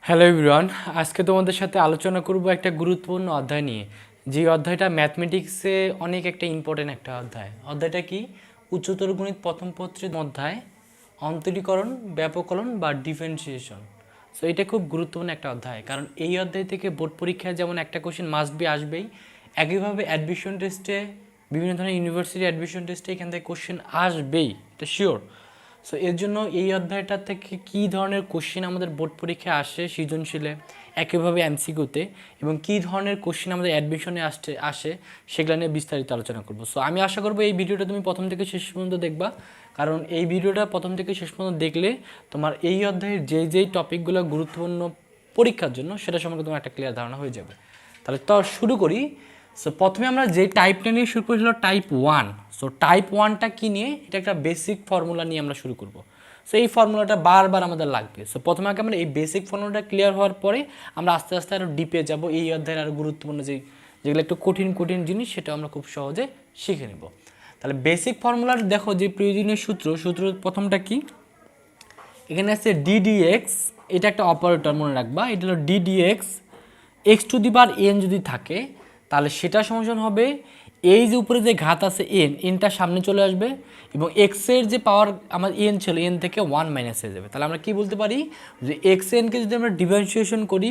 Hello everyone, আজকে তোমাদের সাথে আলোচনা করব একটা গুরুত্বপূর্ণ অধ্যায় নিয়ে। যে অধ্যায়টা ম্যাথমেটিক্সে অনেক একটা ইম্পর্টেন্ট একটা অধ্যায়টা কি? উচ্চতর গণিত প্রথম পত্রের অধ্যায়, অন্তরীকরণ, ব্যাপককরণ বা ডিফারেন্সিয়েশন। সো এটা খুব গুরুত্বপূর্ণ একটা অধ্যায়, কারণ এই অধ্যায় থেকে বোর্ড পরীক্ষায় যেমন একটা কোশ্চেন মাস্ট বি আসবেই, একইভাবে অ্যাডমিশন টেস্টে, বিভিন্ন ধরনের ইউনিভার্সিটি অ্যাডমিশন টেস্টে এখান থেকে কোশ্চেন আসবেই, এটা শিওর। সো এর জন্য এই অধ্যায়টা থেকে কী ধরনের কোশ্চেন আমাদের বোর্ড পরীক্ষায় আসে সৃজনশীলে, একইভাবে এমসিকিউতে, এবং কী ধরনের কোশ্চেন আমাদের অ্যাডমিশনে আসে সেগুলো নিয়ে বিস্তারিত আলোচনা করব। সো আমি আশা করবো এই ভিডিওটা তুমি প্রথম থেকে শেষ পর্যন্ত দেখবা, কারণ এই ভিডিওটা প্রথম থেকে শেষ পর্যন্ত দেখলে তোমার এই অধ্যায়ের যেই টপিকগুলো গুরুত্বপূর্ণ পরীক্ষার জন্য সেটা সম্পর্কে তোমার একটা ক্লিয়ার ধারণা হয়ে যাবে। তাহলে তো শুরু করি। সো প্রথমে আমরা যে টাইপটা নিয়ে শুরু করেছিল টাইপ 1। সো টাইপ 1টা কী নিয়ে? এটা একটা বেসিক ফর্মুলা নিয়ে আমরা শুরু করব। সো এই ফর্মুলাটা বারবার আমাদের লাগবে। সো প্রথমে আগে আমরা এই বেসিক ফর্মুলাটা ক্লিয়ার হওয়ার পরে আমরা আস্তে আস্তে আরও ডিপে যাব, এই অধ্যায়ের আরও গুরুত্বপূর্ণ যেগুলো একটু কঠিন জিনিস সেটা আমরা খুব সহজে শিখে নেব। তাহলে বেসিক ফর্মুলার দেখো যে প্রয়োজনীয় সূত্র প্রথমটা কি? এখানে আছে ডিডিএক্স, এটা একটা অপারেটর মনে রাখবা, এটা হলো ddx x to the power N যদি থাকে তাহলে সেটা সমান হবে এই যে উপরে যে ঘাত আছে এনটা সামনে চলে আসবে, এবং এক্সের যে পাওয়ার আমার এন ছিল এন থেকে 1 মাইনাস হয়ে যাবে। তাহলে আমরা কি বলতে পারি যে এক্স এনকে যদি আমরা ডিফারেন্সিয়েশন করি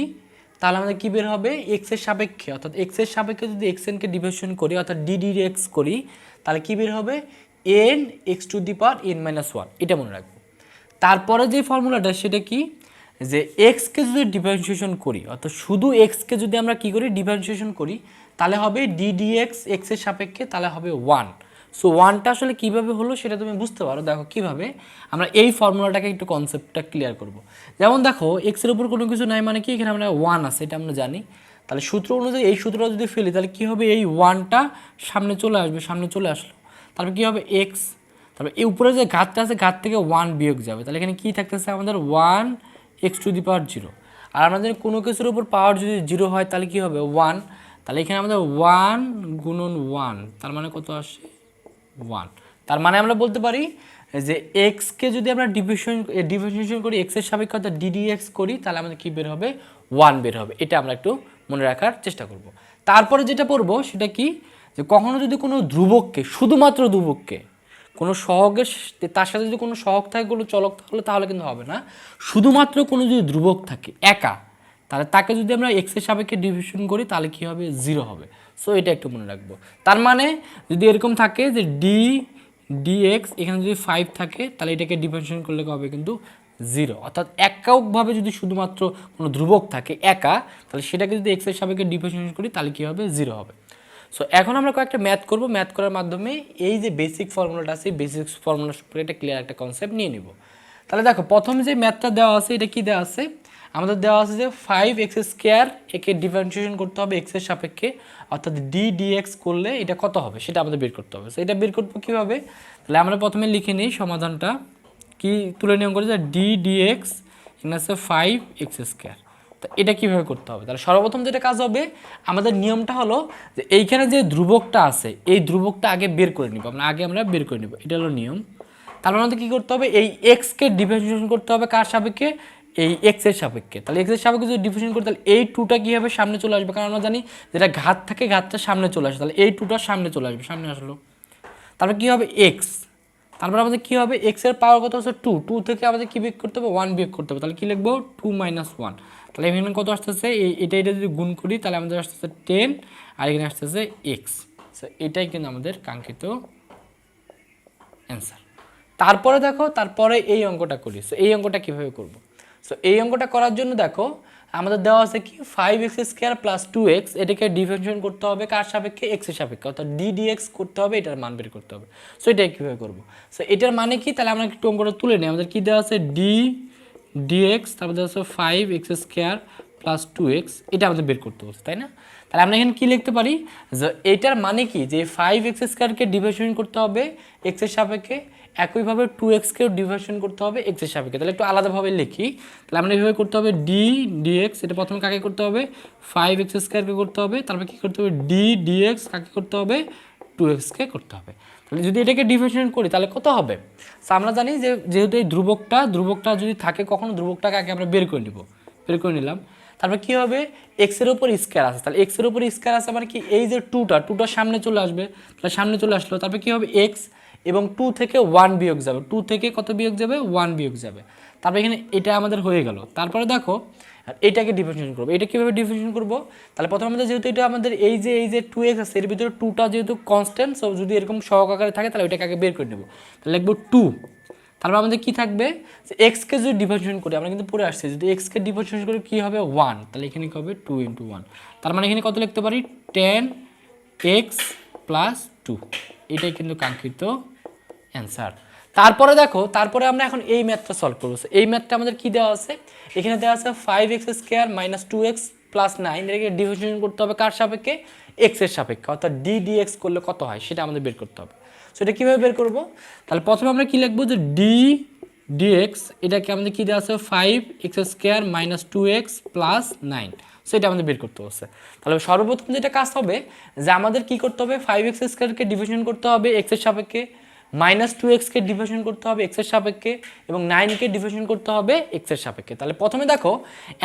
তাহলে আমাদের কী বের হবে? এক্সের সাপেক্ষে, অর্থাৎ এক্সের সাপেক্ষে যদি এক্স এনকে ডিফারেন্সিয়েশন করি অর্থাৎ ডিডিএক্স করি তাহলে কী বের হবে? N x to the power n minus 1, এটা মনে রাখবো। তারপরে যে ফর্মুলাটা সেটা কি? যে এক্সকে যদি ডিফারেন্সিয়েশন করি, অর্থাৎ শুধু এক্সকে যদি আমরা কী করি? ডিফারেন্সিয়েশন করি, তাহলে হবে ডিডিএক্স এক্সের সাপেক্ষে, তাহলে হবে 1। সো 1টা আসলে কীভাবে হলো সেটা তুমি বুঝতে পারো। দেখো কীভাবে আমরা এই ফর্মুলাটাকে একটু কনসেপ্টটা ক্লিয়ার করব। যেমন দেখো এক্সের উপর কোনো কিছু নাই মানে কি, এখানে আমরা 1 আছে এটা আমরা জানি। তাহলে সূত্র অনুযায়ী এই সূত্রটা যদি ফেলি তাহলে কী হবে? এই 1টা সামনে চলে আসবে, সামনে চলে আসলো, তারপর কী হবে? এক্স, তারপর এই উপরে যে ঘাতটা আছে ঘাত থেকে 1 বিয়োগ যাবে, তাহলে এখানে কী থাকতেছে আমাদের? 1 এক্স টু দি পাওয়ার 0। আর আমাদের কোনো কিছুর উপর পাওয়ার যদি 0 হয় তাহলে কী হবে? 1। তাহলে এখানে আমাদের 1 গুণন 1, তার মানে কত আসে? 1। তার মানে আমরা বলতে পারি যে এক্সকে যদি আমরা ডিফারেন্সিয়েশন করি এক্সের সাপেক্ষে অর্থাৎ ডিডিএক্স করি তাহলে আমাদের কী বের হবে? 1 বের হবে। এটা আমরা একটু মনে রাখার চেষ্টা করব। তারপরে যেটা পড়বো সেটা কি? যে কখনো যদি কোনো ধ্রুবককে, শুধুমাত্র ধ্রুবককে, কোনো সহগের তার সাথে যদি কোনো সহগ থাকে, কোনো চলক থাকলে তাহলে কিন্তু হবে না। শুধুমাত্র কোনো যদি ধ্রুবক থাকে একা, তাহলে তাকে যদি আমরা এক্সের সাপেক্ষে ডিভিশন করি তাহলে কী হবে? 0 হবে। সো এটা একটু মনে রাখবো। তার মানে যদি এরকম থাকে যে ডিএক্স এখানে যদি 5 থাকে তাহলে এটাকে ডিফারেন্সিয়েশন করলে হবে কিন্তু 0। অর্থাৎ এককভাবে যদি শুধুমাত্র কোনো ধ্রুবক থাকে একা, তাহলে সেটাকে যদি এক্সের সাপেক্ষে ডিফারেন্সিয়েশন করি তাহলে কী হবে? 0 হবে। সো এখন আমরা কয়েকটা ম্যাথ করব, ম্যাথ করার মাধ্যমে এই যে বেসিক ফর্মুলাটা আছে বেসিক ফর্মুলা সম্পর্কে একটা ক্লিয়ার একটা কনসেপ্ট নিয়ে নিব। তাহলে দেখো প্রথম যে ম্যাথটা দেওয়া আছে এটা কি দেওয়া আছে? আমাদের দেওয়া আছে যে 5x² একে ডিফারেন্সিয়েশন করতে হবে এক্সের সাপেক্ষে, অর্থাৎ ডিএক্স করলে এটা কত হবে সেটা আমাদের বের করতে হবে। সো এটা বের করবো কীভাবে? তাহলে আমরা প্রথমে লিখে নিই সমাধানটা, কি তুলে নিয়ম করে যে ডিএক্স এখানে আছে 5x²। তো এটা কীভাবে করতে হবে? তাহলে সর্বপ্রথম যেটা কাজ হবে, আমাদের নিয়মটা হলো যে এইখানে যে ধ্রুবকটা আছে এই ধ্রুবকটা আগে বের করে নিব, আমরা বের করে নিব, এটা হলো নিয়ম। তারপর আমাদের কী করতে হবে? এই এক্সকে ডিফারেন্সিয়েশন করতে হবে কার সাপেক্ষে? এই এক্সের সাপেক্ষে। তাহলে এক্সের সাপেক্ষে যদি ডিফারেন্সিয়েশন করতে তাহলে এই 2টা কী হবে? সামনে চলে আসবে, কারণ আমরা জানি যেটা ঘাত থাকে ঘাতটা সামনে চলে আসে, তাহলে এই 2টা সামনে চলে আসবে, সামনে আসলো। তারপর কী হবে? এক্স, তারপর আমাদের কী হবে? এক্সের পাওয়ার কত হচ্ছে 2, 2 থেকে আমাদের কী বিয়োগ করতে হবে? 1 বিয়োগ করতে হবে। তাহলে কী লিখবো? 2 মাইনাস 1। তাহলে এখানে কত আসতেছে? এটা যদি গুণ করি তাহলে আমাদের আসতেছে 10, আর এখানে আসতেছে এক্স। সো এটাই কিন্তু আমাদের কাঙ্ক্ষিত অ্যান্সার। তারপরে দেখো, তারপরে এই অঙ্কটা করি। সো এই অঙ্কটা কীভাবে করব? সো এই অঙ্কটা করার জন্য দেখো আমাদের দেওয়া আছে কি 5x² প্লাস 2x, এটাকে ডিফারেন্সিয়েশন করতে হবে কার সাপেক্ষে? এক্সের সাপেক্ষে, অর্থাৎ ডিএক্স করতে হবে, এটার মান বের করতে হবে। সো এটাই কীভাবে করবো? সো এটার মানে কি? তাহলে আমরা একটু অঙ্কটা তুলে নিই। আমাদের কী দেওয়া আছে? ডিএক্স, তারপর দেওয়া আছে 5x² প্লাস 2x, এটা আমাদের বের করতে বলছে, তাই না? তাহলে আমরা এখানে কী লিখতে পারি? যে এটার মানে কি? যে 5x²কে ডিফারেন্সিয়েশন করতে হবে এক্সের সাপেক্ষে, একইভাবে 2xকেও ডিভার্সন করতে হবে এক্সের সাপেক্ষে। তাহলে একটু আলাদাভাবে লিখি। তাহলে আমরা এইভাবে করতে হবে ডিএক্স, এটা প্রথমে কাকে করতে হবে? 5x² করতে হবে, তারপর কী করতে হবে? ডিএক্স কাকে করতে হবে? 2xকে করতে হবে। তাহলে যদি এটাকে ডিভার্সন করি তাহলে কত হবে? আমরা জানি যে যেহেতু এই ধ্রুবকটা যদি থাকে কখনো ধ্রুবকটাকে আগে আমরা বের করে নিব, বের করে নিলাম। তারপর কি হবে, এক্সের উপর স্কোয়ার আছে, তাহলে এক্সের উপর স্কোয়ার আছে মানে কি, এই যে টুটা সামনে চলে আসবে, তাহলে সামনে চলে আসলো। তারপর কি হবে, এক্স এবং 2 থেকে 1 বিয়োগ যাবে, 2 থেকে কত বিয়োগ যাবে, 1 বিয়োগ যাবে। তারপর এখানে এটা আমাদের হয়ে গেল। তারপরে দেখো এটাকে ডিফারেন্সিয়েশন করবো, এটা কীভাবে ডিফারেন্সিয়েশন করবো, তাহলে প্রথমে আমাদের যেহেতু এটা আমাদের এই যে 2x আছে, এর ভিতরে 2টা যেহেতু কনস্ট্যান্ট, সো যদি এরকম সহগ আকারে থাকে তাহলে ওইটাকে আগে বের করে নেবো, তাহলে লিখবো 2। তারপর আমাদের কি থাকবে, যে এক্সকে যদি ডিফারেন্সিয়েশন করি, আমরা কিন্তু পড়ে আসছি, যদি এক্সকে ডিফারেন্সিয়েশন করি কী হবে, 1, তাহলে এখানে কী হবে 2 × 1, তার মানে এখানে কত লিখতে পারি, 10x + 2, এটাই কিন্তু কাঙ্ক্ষিত অ্যান্সার। তারপরে দেখো, তারপরে আমরা এখন এই ম্যাথটা সলভ করবো। এই ম্যাথটা আমাদের কি দেওয়া আছে, এখানে দেওয়া আছে 5x² - 2x + 9, এটাকে ডিফারেন্সিয়েশন করতে হবে কার সাপেক্ষে, x এর সাপেক্ষে, অর্থাৎ dx করলে কত হয় সেটা আমাদের বের করতে হবে। সো এটা কীভাবে বের করব, তাহলে প্রথমে আমরা কি লিখবো, যে dx, এটাকে আমাদের কি দেওয়া আছে, 5x² - 2x + 9, সো এটা আমাদের বের করতে হচ্ছে। তাহলে সর্বপ্রথম যেটা কাজ হবে, যে আমাদের কি করতে হবে, 5x² ডিভিশন করতে হবে x এর সাপেক্ষে, -2x কে ডিভিশন করতে হবে x এর সাপেক্ষে, এবং 9 কে ডিভিশন করতে হবে x এর সাপেক্ষে। তাহলে প্রথমে দেখো,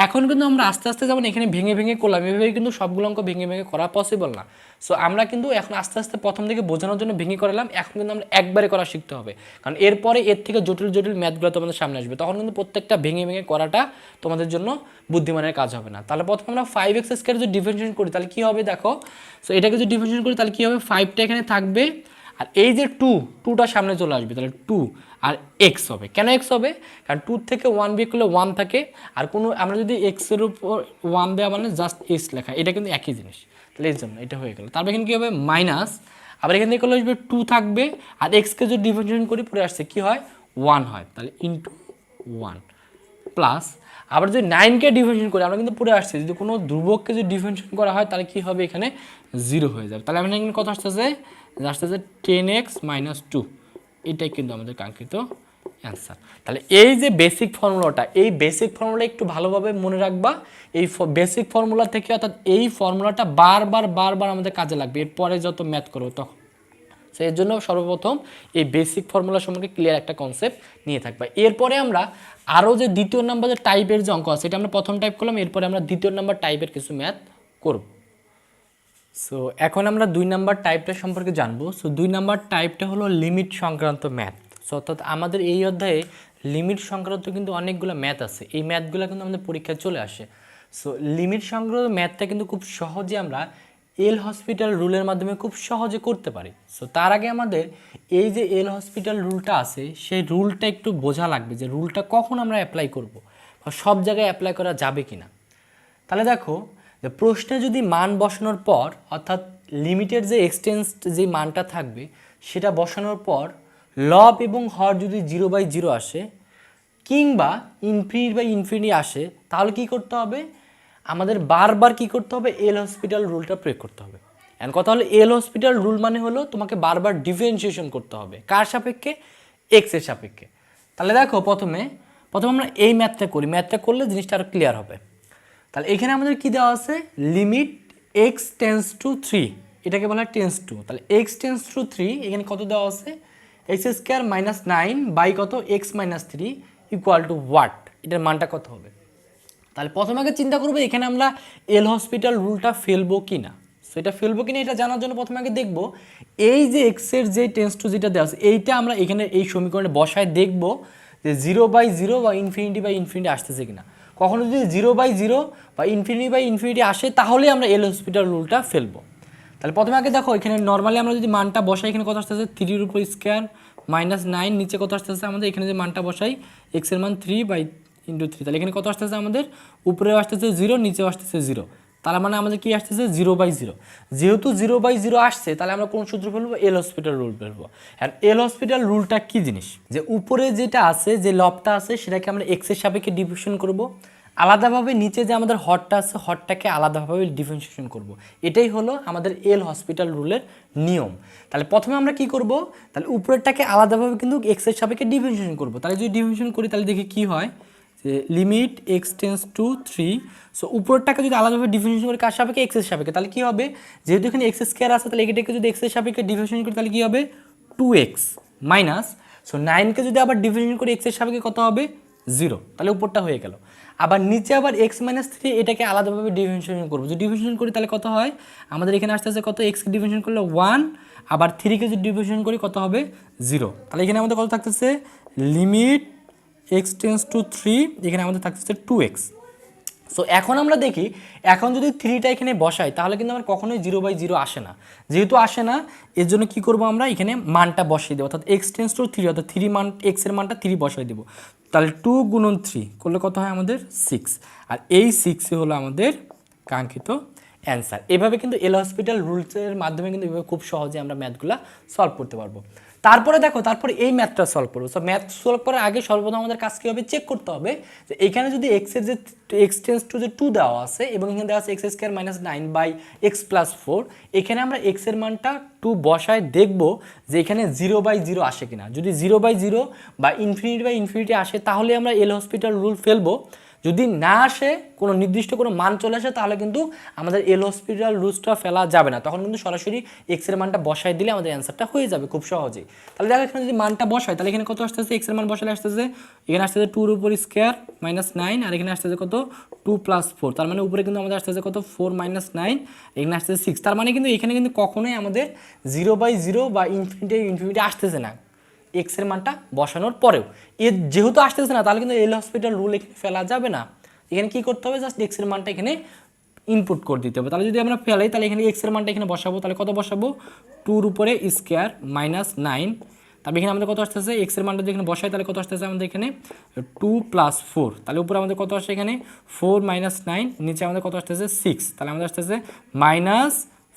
এখন কিন্তু আমরা আস্তে আস্তে যেমন এখানে ভেঙে ভেঙে করলাম, এভাবে কিন্তু সবগুলো অঙ্ক ভেঙে ভেঙে করা পসিবল না। সো আমরা কিন্তু এখন আস্তে আস্তে প্রথম থেকে বোঝানোর জন্য ভেঙে করালাম, এখন কিন্তু আমরা একবারে করা শিখতে হবে, কারণ এরপরে এর থেকে জটিল জটিল ম্যাথগুলো তোমাদের সামনে আসবে, তখন কিন্তু প্রত্যেকটা ভেঙে ভেঙে করাটা তোমাদের জন্য বুদ্ধিমানের কাজ হবে না। তাহলে প্রথমে আমরা 5x² যদি ডিফারেন্সিয়েশন করি তাহলে কি হবে দেখো, সো এটাকে যদি ডিফারেন্সিয়েশন করি তাহলে কি হবে, 5টা এখানে থাকবে, আর এই যে 2টা সামনে চলে আসবে, তাহলে 2 আর x হবে। কেন x হবে, কারণ 2 থেকে 1 বিয়োগ করলে 1 থাকে, আর কোনো আমরা যদি x এর উপর 1 দেওয়া মানে জাস্ট x লেখা, এটা কিন্তু একই জিনিস, তাহলে এই জন্য এটা হয়ে গেল। তারপর এখানে কী হবে, মাইনাস, আবার এখান থেকে করলে আসবে 2 থাকবে, আর এক্সকে যদি ডিফারেন্সিয়েশন করি পরে আসছে কি হয়, 1 হয়, তাহলে ইন্টু 1 প্লাস, আবার যদি 9কে ডিফারেন্সিয়েশন করি, আমরা কিন্তু পড়ে আসছি যদি কোনো ধ্রুবককে যদি ডিফারেন্সিয়েশন করা হয় তাহলে কি হবে, এখানে 0 হয়ে যাবে। তাহলে আমরা এখানে কত আসতেছে, 10x - 2, এটাই কিন্তু আমাদের কাঙ্ক্ষিত অ্যান্সার। তাহলে এই যে বেসিক ফর্মুলাটা, এই বেসিক ফর্মুলা একটু ভালোভাবে মনে রাখবা, এই বেসিক ফর্মুলা থেকে, অর্থাৎ এই ফর্মুলাটা বারবার আমাদের কাজে লাগবে এরপরে যত ম্যাথ করবো তখন। সো এর জন্য সর্বপ্রথম এই বেসিক ফর্মুলা সম্পর্কে ক্লিয়ার একটা কনসেপ্ট নিয়ে থাকবে। এরপরে আমরা আরও যে দ্বিতীয় নাম্বার যে টাইপের যে অঙ্ক আছে, এটা আমরা প্রথম টাইপ করলাম, এরপরে আমরা দ্বিতীয় নাম্বার টাইপের কিছু ম্যাথ করব। সো এখন আমরা 2 নাম্বার টাইপটা সম্পর্কে জানবো। সো 2 নাম্বার টাইপটা হলো লিমিট সংক্রান্ত ম্যাথ। সো অর্থাৎ আমাদের এই অধ্যায়ে লিমিট সংক্রান্ত কিন্তু অনেকগুলো ম্যাথ আছে, এই ম্যাথগুলো কিন্তু আমাদের পরীক্ষায় চলে আসে। সো লিমিট সংক্রান্ত ম্যাথটা কিন্তু খুব সহজে আমরা এল হসপিটাল রুলের মাধ্যমে খুব সহজে করতে পারি। সো তার আগে আমাদের এই যে এল হসপিটাল রুলটা আছে, সেই রুলটা একটু বোঝা লাগবে, যে রুলটা কখন আমরা অ্যাপ্লাই করব, বা সব জায়গায় অ্যাপ্লাই করা যাবে কি না। তাহলে দেখো, যে প্রশ্নে যদি মান বসানোর পর, অর্থাৎ লিমিটের যে এক্সটেন্স যে মানটা থাকবে সেটা বসানোর পর লব এবং হর যদি 0/0 আসে, কিংবা ইনফিনিটি আসে, তাহলে কি করতে হবে, আমাদের বারবার কি করতে হবে, এল হসপিটাল রুলটা প্রয়োগ করতে হবে। এন্ড কথা হলো, এল হসপিটাল রুল মানে হলো তোমাকে বারবার ডিফারেন্সিয়েশন করতে হবে, কার সাপেক্ষে, এক্স এর সাপেক্ষে। তাহলে দেখো, প্রথমে আমরা এই ম্যাথটা করি, ম্যাথটা করলে জিনিসটা আরও ক্লিয়ার হবে। তাহলে এখানে আমাদের কি দেওয়া আছে, লিমিট x টেন্স টু 3, এটাকে বলা হয় টেন্স টু। তাহলে x টেন্স টু 3, এখানে কত দেওয়া আছে, x² - 9 বাই কত, x - 3 ইকুয়াল টু হোয়াট, এটার মানটা কত হবে। তাহলে প্রথমে আগে চিন্তা করবো এখানে আমরা এল হসপিটাল রুলটা ফেলবো কি না। সো এটা ফেলবো কি না এটা জানার জন্য প্রথমে আগে দেখবো এই যে এক্সের যে টেন্স টু যেটা দেওয়া আছে, এইটা আমরা এখানে এই সমীকরণে বসায় দেখবো যে 0/0 বা ইনফিনিটি আসতেছে কিনা। কখনো যদি 0/0 বা ইনফিনিটি আসে, তাহলে আমরা এল হসপিটাল রুলটা ফেলবো। তাহলে প্রথমে আগে দেখো, এখানে নর্মালি আমরা যদি মানটা বসাই, এখানে কত আসতেছে, 3 উপর স্কোয়ার -9, নিচে কত আসতেছে আমাদের, এখানে যে মানটা বসাই এক্স এর মান 3/3, তাহলে এখানে কত আসতেছে আমাদের, উপরেও আসতেছে 0, নিচেও আসতেছে 0, তার মানে আমাদের কি আসতেছে 0/0। যেহেতু 0/0 আসছে, তাহলে আমরা কোন সূত্র ফেলবো, এল হসপিটাল রুল ফেলবো। আর এল হসপিটাল রুলটা কি জিনিস, যে উপরে যেটা আছে, যে লবটা আছে, সেটাকে আমরা এক্স এর সাপেক্ষে ডিভিশন করব, আলাদাভাবে নিচে যে আমাদের হরটা আছে, হরটাকে আলাদাভাবে ডিফারেন্সিয়েশন করব। এটাই হলো আমাদের এল হসপিটাল রুলের নিয়ম। তাহলে প্রথমে আমরা কি করব, তাহলে উপরেরটাকে আলাদাভাবে কিন্তু এক্স এর সাপেক্ষে ডিফারেন্সিয়েশন করব। তাহলে যদি ডিফারেন্সিয়েশন করি তাহলে দেখি কি হয়, যে limit x tends to 3, so উপরেরটাকে যদি আলাদাভাবে ডিফারেন্সিয়েশন করি কার সাপেক্ষে, এক্স এর সাপেক্ষে, তাহলে কি হবে, যেহেতু এখানে x² আছে, তাহলে এটাকে যদি এক্স এর সাপেক্ষে ডিফারেন্সিয়েশন করি তাহলে কি হবে, 2x মাইনাস, সো 9কে যদি আবার ডিফারেন্সিয়েশন করি এক্স এর সাপেক্ষে কত হবে, 0, তাহলে উপরটা হয়ে গেল। আবার নিচে আবার এক্স মাইনাস থ্রি এটাকে আলাদাভাবে ডিফারেন্সিয়েশন করবো, যদি ডিফারেন্সিয়েশন করি তাহলে কত হয় আমাদের এখানে আসতে আসতে কত এক্সকে ডিফারেন্সিয়েশন করলে 1, আবার 3কে যদি ডিফারেন্সিয়েশন করি কত হবে 0। তাহলে এখানে আমাদের কত থাকতেছে লিমিট এক্স টেন্স টু 3, এখানে আমাদের থাকতেছে 2x। সো এখন আমরা দেখি এখন যদি 3টা এখানে বসাই তাহলে কিন্তু আমার কখনোই 0/0 আসে না, যেহেতু আসে না এর জন্য কী করবো আমরা এখানে মানটা বসিয়ে দেবো, অর্থাৎ এক্স টেন্স টু 3 অর্থাৎ 3 মান এক্সের মানটা 3 বসাই দেবো। তাহলে 2 গুণন 3 করলে কত হয় আমাদের 6, আর এই 6 হলো আমাদের কাঙ্ক্ষিত অ্যান্সার। এভাবে কিন্তু এল হসপিটাল রুলসের মাধ্যমে কিন্তু এভাবে খুব সহজে আমরা ম্যাথগুলো সলভ করতে পারবো। তারপরে দেখো তারপরে এই ম্যাথটা সলভ করবো। সো ম্যাথ সলভ করার আগে সর্বপ্রথম আমাদের কাজ কী হবে চেক করতে হবে যে এখানে যদি এক্সের যে এক্স টেন্স টু যে 2 দেওয়া আছে এবং এখানে দেওয়া আছে x square minus 9/x plus 4, এখানে আমরা এক্সের মানটা 2 বসায় দেখবো যে এখানে 0/0 আসে কিনা। যদি 0/0 বা ইনফিনিটি আসে তাহলে আমরা এল হসপিটাল রুল ফেলবো, যদি না আসে কোনো নির্দিষ্ট কোনো মান চলে আসে তাহলে কিন্তু আমাদের এল হসপিটাল রুলসটা ফেলা যাবে না, তখন কিন্তু সরাসরি এক্সের মানটা বসাই দিলে আমাদের অ্যান্সারটা হয়ে যাবে খুব সহজেই। তাহলে দেখো এখানে যদি মানটা বসাই তাহলে এখানে কত আসতেছে এক্সের মান বসালে আসতেছে এখানে আসতেছে 2 এর উপর স্কোয়ার মাইনাস 9, আর এখানে আসতেছে কত 2 প্লাস 4, তার মানে উপরে কিন্তু আমাদের আসতেছে কত 4 মাইনাস 9, এখানে আসতেছে 6, তার মানে কিন্তু এখানে কিন্তু কখনোই আমাদের 0/0 বা ইনফিনিটি আসতেছে না এক্সের মানটা বসানোর পরেও। এর যেহেতু আসতেছে না তাহলে কিন্তু এল হসপিটাল রুল এখানে ফেলা যাবে না, এখানে কি করতে হবে জাস্ট এক্সের মানটা এখানে ইনপুট করে দিতে হবে। তাহলে যদি আমরা ফেলাই তাহলে এখানে এক্সের মানটা এখানে বসাবো, তাহলে কত বসাবো 2 এর উপরে স্কোয়ার মাইনাস 9, তারপরে এখানে আমাদের কত আসতেছে এক্সের মানটা যদি এখানে বসাই তাহলে কত আসতেছে আমাদের এখানে 2 প্লাস 4, তাহলে উপরে আমাদের কত আসছে এখানে 4 মাইনাস 9, নিচে আমাদের কত আসতেছে 6, তাহলে আমাদের আসতেছে মাইনাস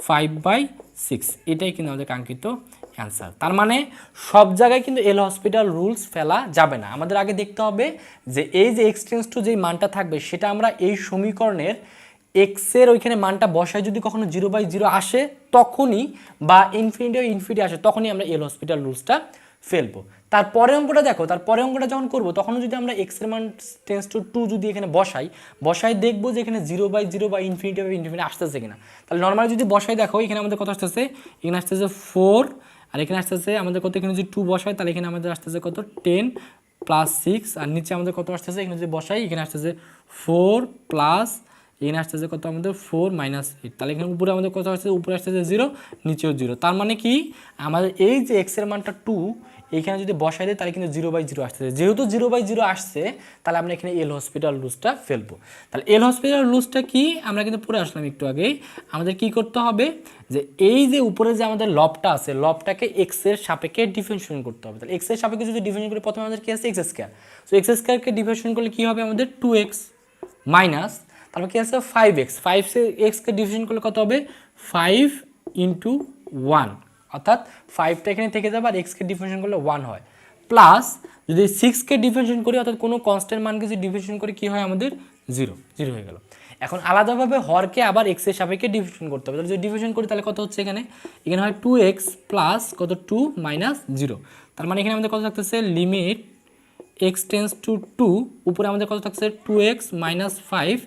5/6, এটাই কিন্তু আমাদের কাঙ্ক্ষিত অ্যান্সার। তার মানে সব জায়গায় কিন্তু এল হসপিটাল রুলস ফেলা যাবে না, আমাদের আগে দেখতে হবে যে এই যে এক্স টেন্স টু যেই মানটা থাকবে সেটা আমরা এই সমীকরণের এক্সের ওইখানে মানটা বসায় যদি কখনো 0/0 আসে তখনই, বা ইনফিনিটি আসে তখনই আমরা এল হসপিটাল রুলসটা ফেলবো। তারপরে অঙ্কটা দেখো, তারপরে অঙ্কটা যখন করবো তখনও যদি আমরা এক্সের মান টেন্স টু 2 যদি এখানে বসাই দেখবো যে এখানে 0/0 বা ইনফিনিটি আসতেছে কিনা। তাহলে নর্মালি যদি বসাই দেখো এখানে আমাদের কত আসতেছে এখানে আসতেছে 4, আর এখানে আসতেছে আমাদের কত এখানে যদি 2 বসাই তাহলে এখানে আমাদের আসতেছে কত 10 প্লাস 6, আর নিচে আমাদের কত আসতেছে এখানে যদি বসাই এখানে আসতেছে 4 প্লাস এখানে আসতেছে কত আমাদের 4 মাইনাস 8, তাহলে এখানে উপরে আমাদের কত আসতেছে উপরে আসতেছে 0 নিচেও 0, তার মানে কি আমাদের এই যে এক্সের মানটা 2 এইখানে যদি বসাই দেয় তাহলে কিন্তু 0/0 আসতেছে, যেহেতু 0/0 আসছে তাহলে আমরা এখানে এল হসপিটাল রুলসটা ফেলবো। তাহলে এল হসপিটাল রুলসটা কি আমরা কিন্তু পড়ে আসলাম একটু আগেই, আমাদের কি করতে হবে যে এই যে উপরে যে আমাদের লবটা আছে লবটাকে এক্সের সাপেক্ষে ডিফারেন্সিয়েশন করতে হবে। তাহলে এক্সের সাপেক্ষে যদি ডিফারেন্সিয়েশন করি প্রথমে আমাদের কি আছে এক্স স্কোয়ার, সো এক্স স্কোয়ারকে ডিফারেন্সিয়েশন করলে কি হবে আমাদের 2x মাইনাস তারপর কি আছে 5x, 5xকে ডিভিশন করলে কত হবে 5 ইন্টু 1, অর্থাৎ 5টা এখানে থেকে যাবে আর এক্সকে ডিভিশন করলে 1 হয়, প্লাস যদি 6কে ডিভিশন করি অর্থাৎ কোনো কনস্ট্যান্ট মানকে যদি ডিভিশন করি কি হয় আমাদের 0 হয়ে গেল। এখন আলাদাভাবে হরকে আবার এক্সের সাপেক্ষে ডিভিশন করতে হবে, তাহলে যদি ডিভিশন করি তাহলে কত হচ্ছে এখানে হয় 2x প্লাস কত 2 মাইনাস 0, তার মানে এখানে আমাদের কত থাকতেছে লিমিট এক্স টেন্স টু 2, উপরে আমাদের কত থাকছে 2x মাইনাস 5,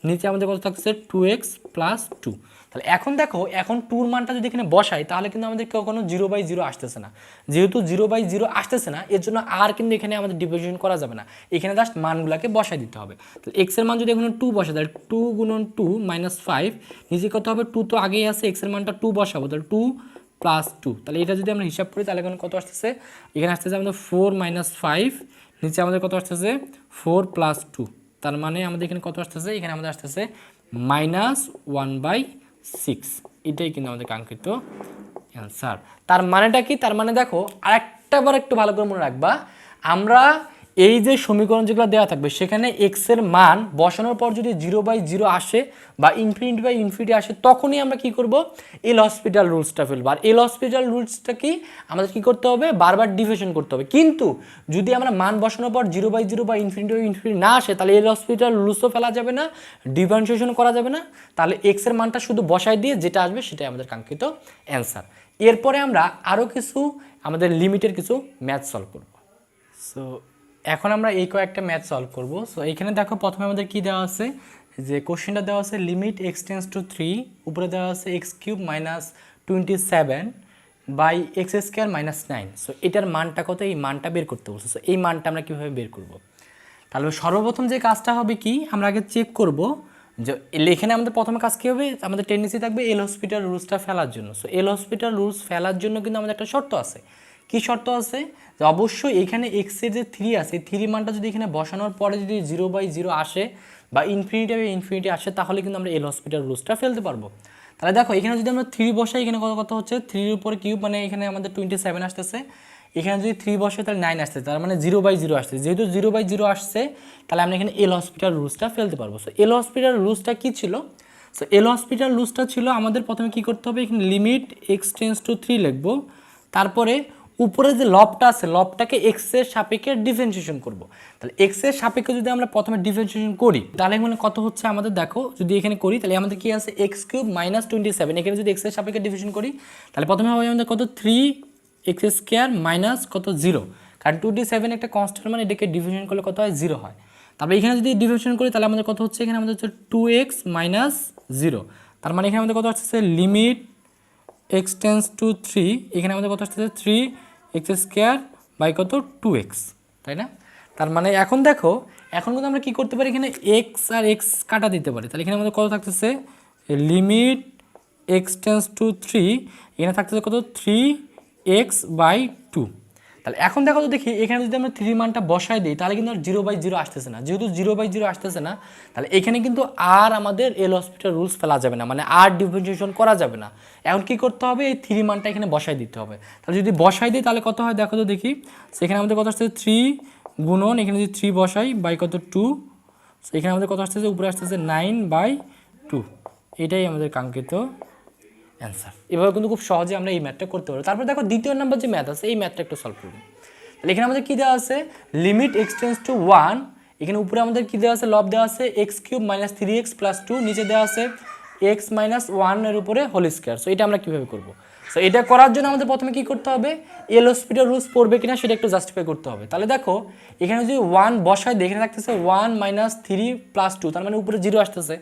নিচে আমাদের কত থাকছে 2x প্লাস 2। তাহলে এখন দেখো এখন 2 মানটা যদি এখানে বসাই তাহলে কিন্তু আমাদের কখনো 0/0 আসতেছে না, যেহেতু 0/0 আসতেছে না এর জন্য আর কিন্তু এখানে আমাদের ডিভিশন করা যাবে না, এখানে জাস্ট মানগুলোকে বসাই দিতে হবে। তাহলে x এর মান যদি এখানে 2 বসাই তাহলে 2 গুণন 2 মাইনাস 5, নিচে কত হবে 2 তো আগেই আছে x এর মানটা 2 বসাবো তাহলে 2 প্লাস 2, তাহলে এটা যদি আমরা হিসাব করি তাহলে এখানে কত আসতেছে এখানে আসতেছে আমাদের 4 মাইনাস 5, নিচে আমাদের কত আসতেছে 4 প্লাস 2, তার মানে আমাদের এখানে কত আসতেছে এখানে আমাদের আসতেছে মাইনাস 1/6, এটাই কিন্তু আমাদের কাঙ্ক্ষিত অ্যান্সার। তার মানেটা কি, তার মানে দেখো আরেকটা বার একটু ভালো করে মনে রাখবা, আমরা এই যে সমীকরণ যেগুলো দেওয়া থাকবে সেখানে এক্সের মান বসানোর পর যদি 0/0 আসে বা ইনফিনিটি আসে তখনই আমরা কি করব এল হসপিটাল রুলসটা ফেলবো। আর এল হসপিটাল রুলসটা কি আমাদের কি করতে হবে বারবার ডিভিশন করতে হবে, কিন্তু যদি আমরা মান বসানোর পর 0/0 বা ইনফিনিটি না আসে তাহলে এল হসপিটাল রুলসও ফেলা যাবে না, ডিফারেন্সিয়েশন করা যাবে না, তাহলে এক্সের মানটা শুধু বসাই দিয়ে যেটা আসবে সেটাই আমাদের কাঙ্ক্ষিত অ্যান্সার। এরপরে আমরা আরও কিছু আমাদের লিমিটের কিছু ম্যাথ সলভ করব। সো এখন আমরা এই কয়েকটা ম্যাথ সলভ করব। সো এখানে দেখো প্রথমে আমাদের কি দেওয়া আছে যে কোশ্চেনটা দেওয়া আছে লিমিট এক্স টেন্স টু 3, উপরে দেওয়া আছে x³ minus 27 by x² minus 9। So এটার মানটা কত এই মানটা বের করতে বলছে। সো এই মানটা আমরা কীভাবে বের করব, তাহলে সর্বপ্রথম যে কাজটা হবে কি, আমরা আগে চেক করব যে এখানে আমাদের প্রথমে কাজ কী হবে, আমাদের টেন্ডেন্সি থাকবে এল হসপিটাল রুলসটা ফেলার জন্য। সো এল হসপিটাল রুলস ফেলার জন্য কিন্তু আমাদের একটা শর্ত আছে। কি শর্ত আছে, যে অবশ্যই এখানে এক্সের যে 3 আছে 3 মানটা যদি এখানে বসানোর পরে যদি 0/0 আসে বা ইনফিনিটি আসে, তাহলে কিন্তু আমরা এল হসপিটাল রুলসটা ফেলতে পারবো। তাহলে দেখো এখানে যদি আমরা 3 বসাই, এখানে কত হচ্ছে 3 এর উপরে কিউব, মানে এখানে আমাদের 27 আসতেছে। এখানে যদি 3 বসে তাহলে 9 আসছে, তার মানে 0/0 আসছে। যেহেতু 0/0 আসছে, তাহলে আমরা এখানে এল হসপিটাল রুলসটা ফেলতে পারবো। সো এল হসপিটাল রুলসটা কী ছিল, সো এল হসপিটাল রুলসটা ছিল আমাদের প্রথমে কী করতে হবে, এখানে লিমিট এক্স টেন্স টু 3 লিখবো, তারপরে উপরে যে লবটা আছে লবটাকে এক্সের সাপেক্ষে ডিফারেন্সিয়েশন করব। তাহলে এক্সের সাপেক্ষে যদি আমরা প্রথমে ডিফারেন্সিয়েশন করি, তাহলে এখানে কত হচ্ছে আমাদের, দেখো যদি এখানে করি তাহলে আমাদের কি আছে এক্স কিউব মাইনাস 27। এখানে যদি এক্সের সাপেক্ষে ডিফারেন্সিয়েশন করি, তাহলে প্রথমে হবে আমাদের কত 3x² মাইনাস কত 0, কারণ 27 একটা কনস্ট্যান্ট, মানে এটাকে ডিফারেন্সিয়েশন করলে কত হয় 0 হয়। তারপরে এখানে যদি ডিফারেন্সিয়েশন করি তাহলে আমাদের কত হচ্ছে, এখানে আমাদের হচ্ছে 2x মাইনাস 0, তার মানে এখানে আমাদের কত হচ্ছে লিমিট x টেন্স টু 3, এখানে আমাদের কত হচ্ছে 3x² বাই কত 2x, তাই না? তার মানে এখন দেখো, এখন কিন্তু আমরা কি করতে পারি, এখানে x আর x কাটা দিতে পারি। তাহলে এখানে আমাদের কত থাকতেছে লিমিট x টেন্স টু 3, এখানে থাকতেছে কত 3x/2। তাহলে এখন দেখো তো দেখি, এখানে যদি আমরা 3 মানটা বসাই দিই তাহলে কিন্তু আর 0/0 আসতেছে না। যেহেতু 0/0 আসতেছে না, তাহলে এখানে কিন্তু আর আমাদের এল হসপিটাল রুলস ফেলা যাবে না, মানে আর ডিফারেন্সিয়েশন করা যাবে না। এখন কি করতে হবে, এই 3 মানটা এখানে বসাই দিতে হবে। তাহলে যদি বসাই দিই তাহলে কত হয় দেখো তো দেখি, সেখানে আমাদের কত আসছে 3 গুণন, এখানে যদি 3 বসাই বাই কত 2, এখানে আমাদের কত আসতেছে উপরে আসতেছে 9/2। এটাই আমাদের কাঙ্ক্ষিত অ্যান্সার। এভাবে কিন্তু খুব সহজে আমরা এই ম্যাথটা করতে পারবো। তারপর দেখো দ্বিতীয় নাম্বার যে ম্যাথ আছে, এই ম্যাথটা একটু সলভ করবো। তাহলে এখানে আমাদের কী দেওয়া আছে, লিমিট x টেন্স টু 1, এখানে উপরে আমাদের কী দেওয়া আছে, লব দেওয়া আছে x³ মাইনাস 3x প্লাস 2, নিচে দেওয়া আছে x মাইনাস 1 এর উপরে হোল স্কোয়ার। সো এটা আমরা কীভাবে করবো, সো এটা করার জন্য আমাদের প্রথমে কী করতে হবে, এল হসপিটাল রুলস পড়বে কিনা সেটা একটু জাস্টিফাই করতে হবে। তাহলে দেখো এখানে যদি 1 বসায় দিই, এখানে থাকতেছে 1 মাইনাস 3 প্লাস 2, তার মানে উপরে 0 আসতেছে।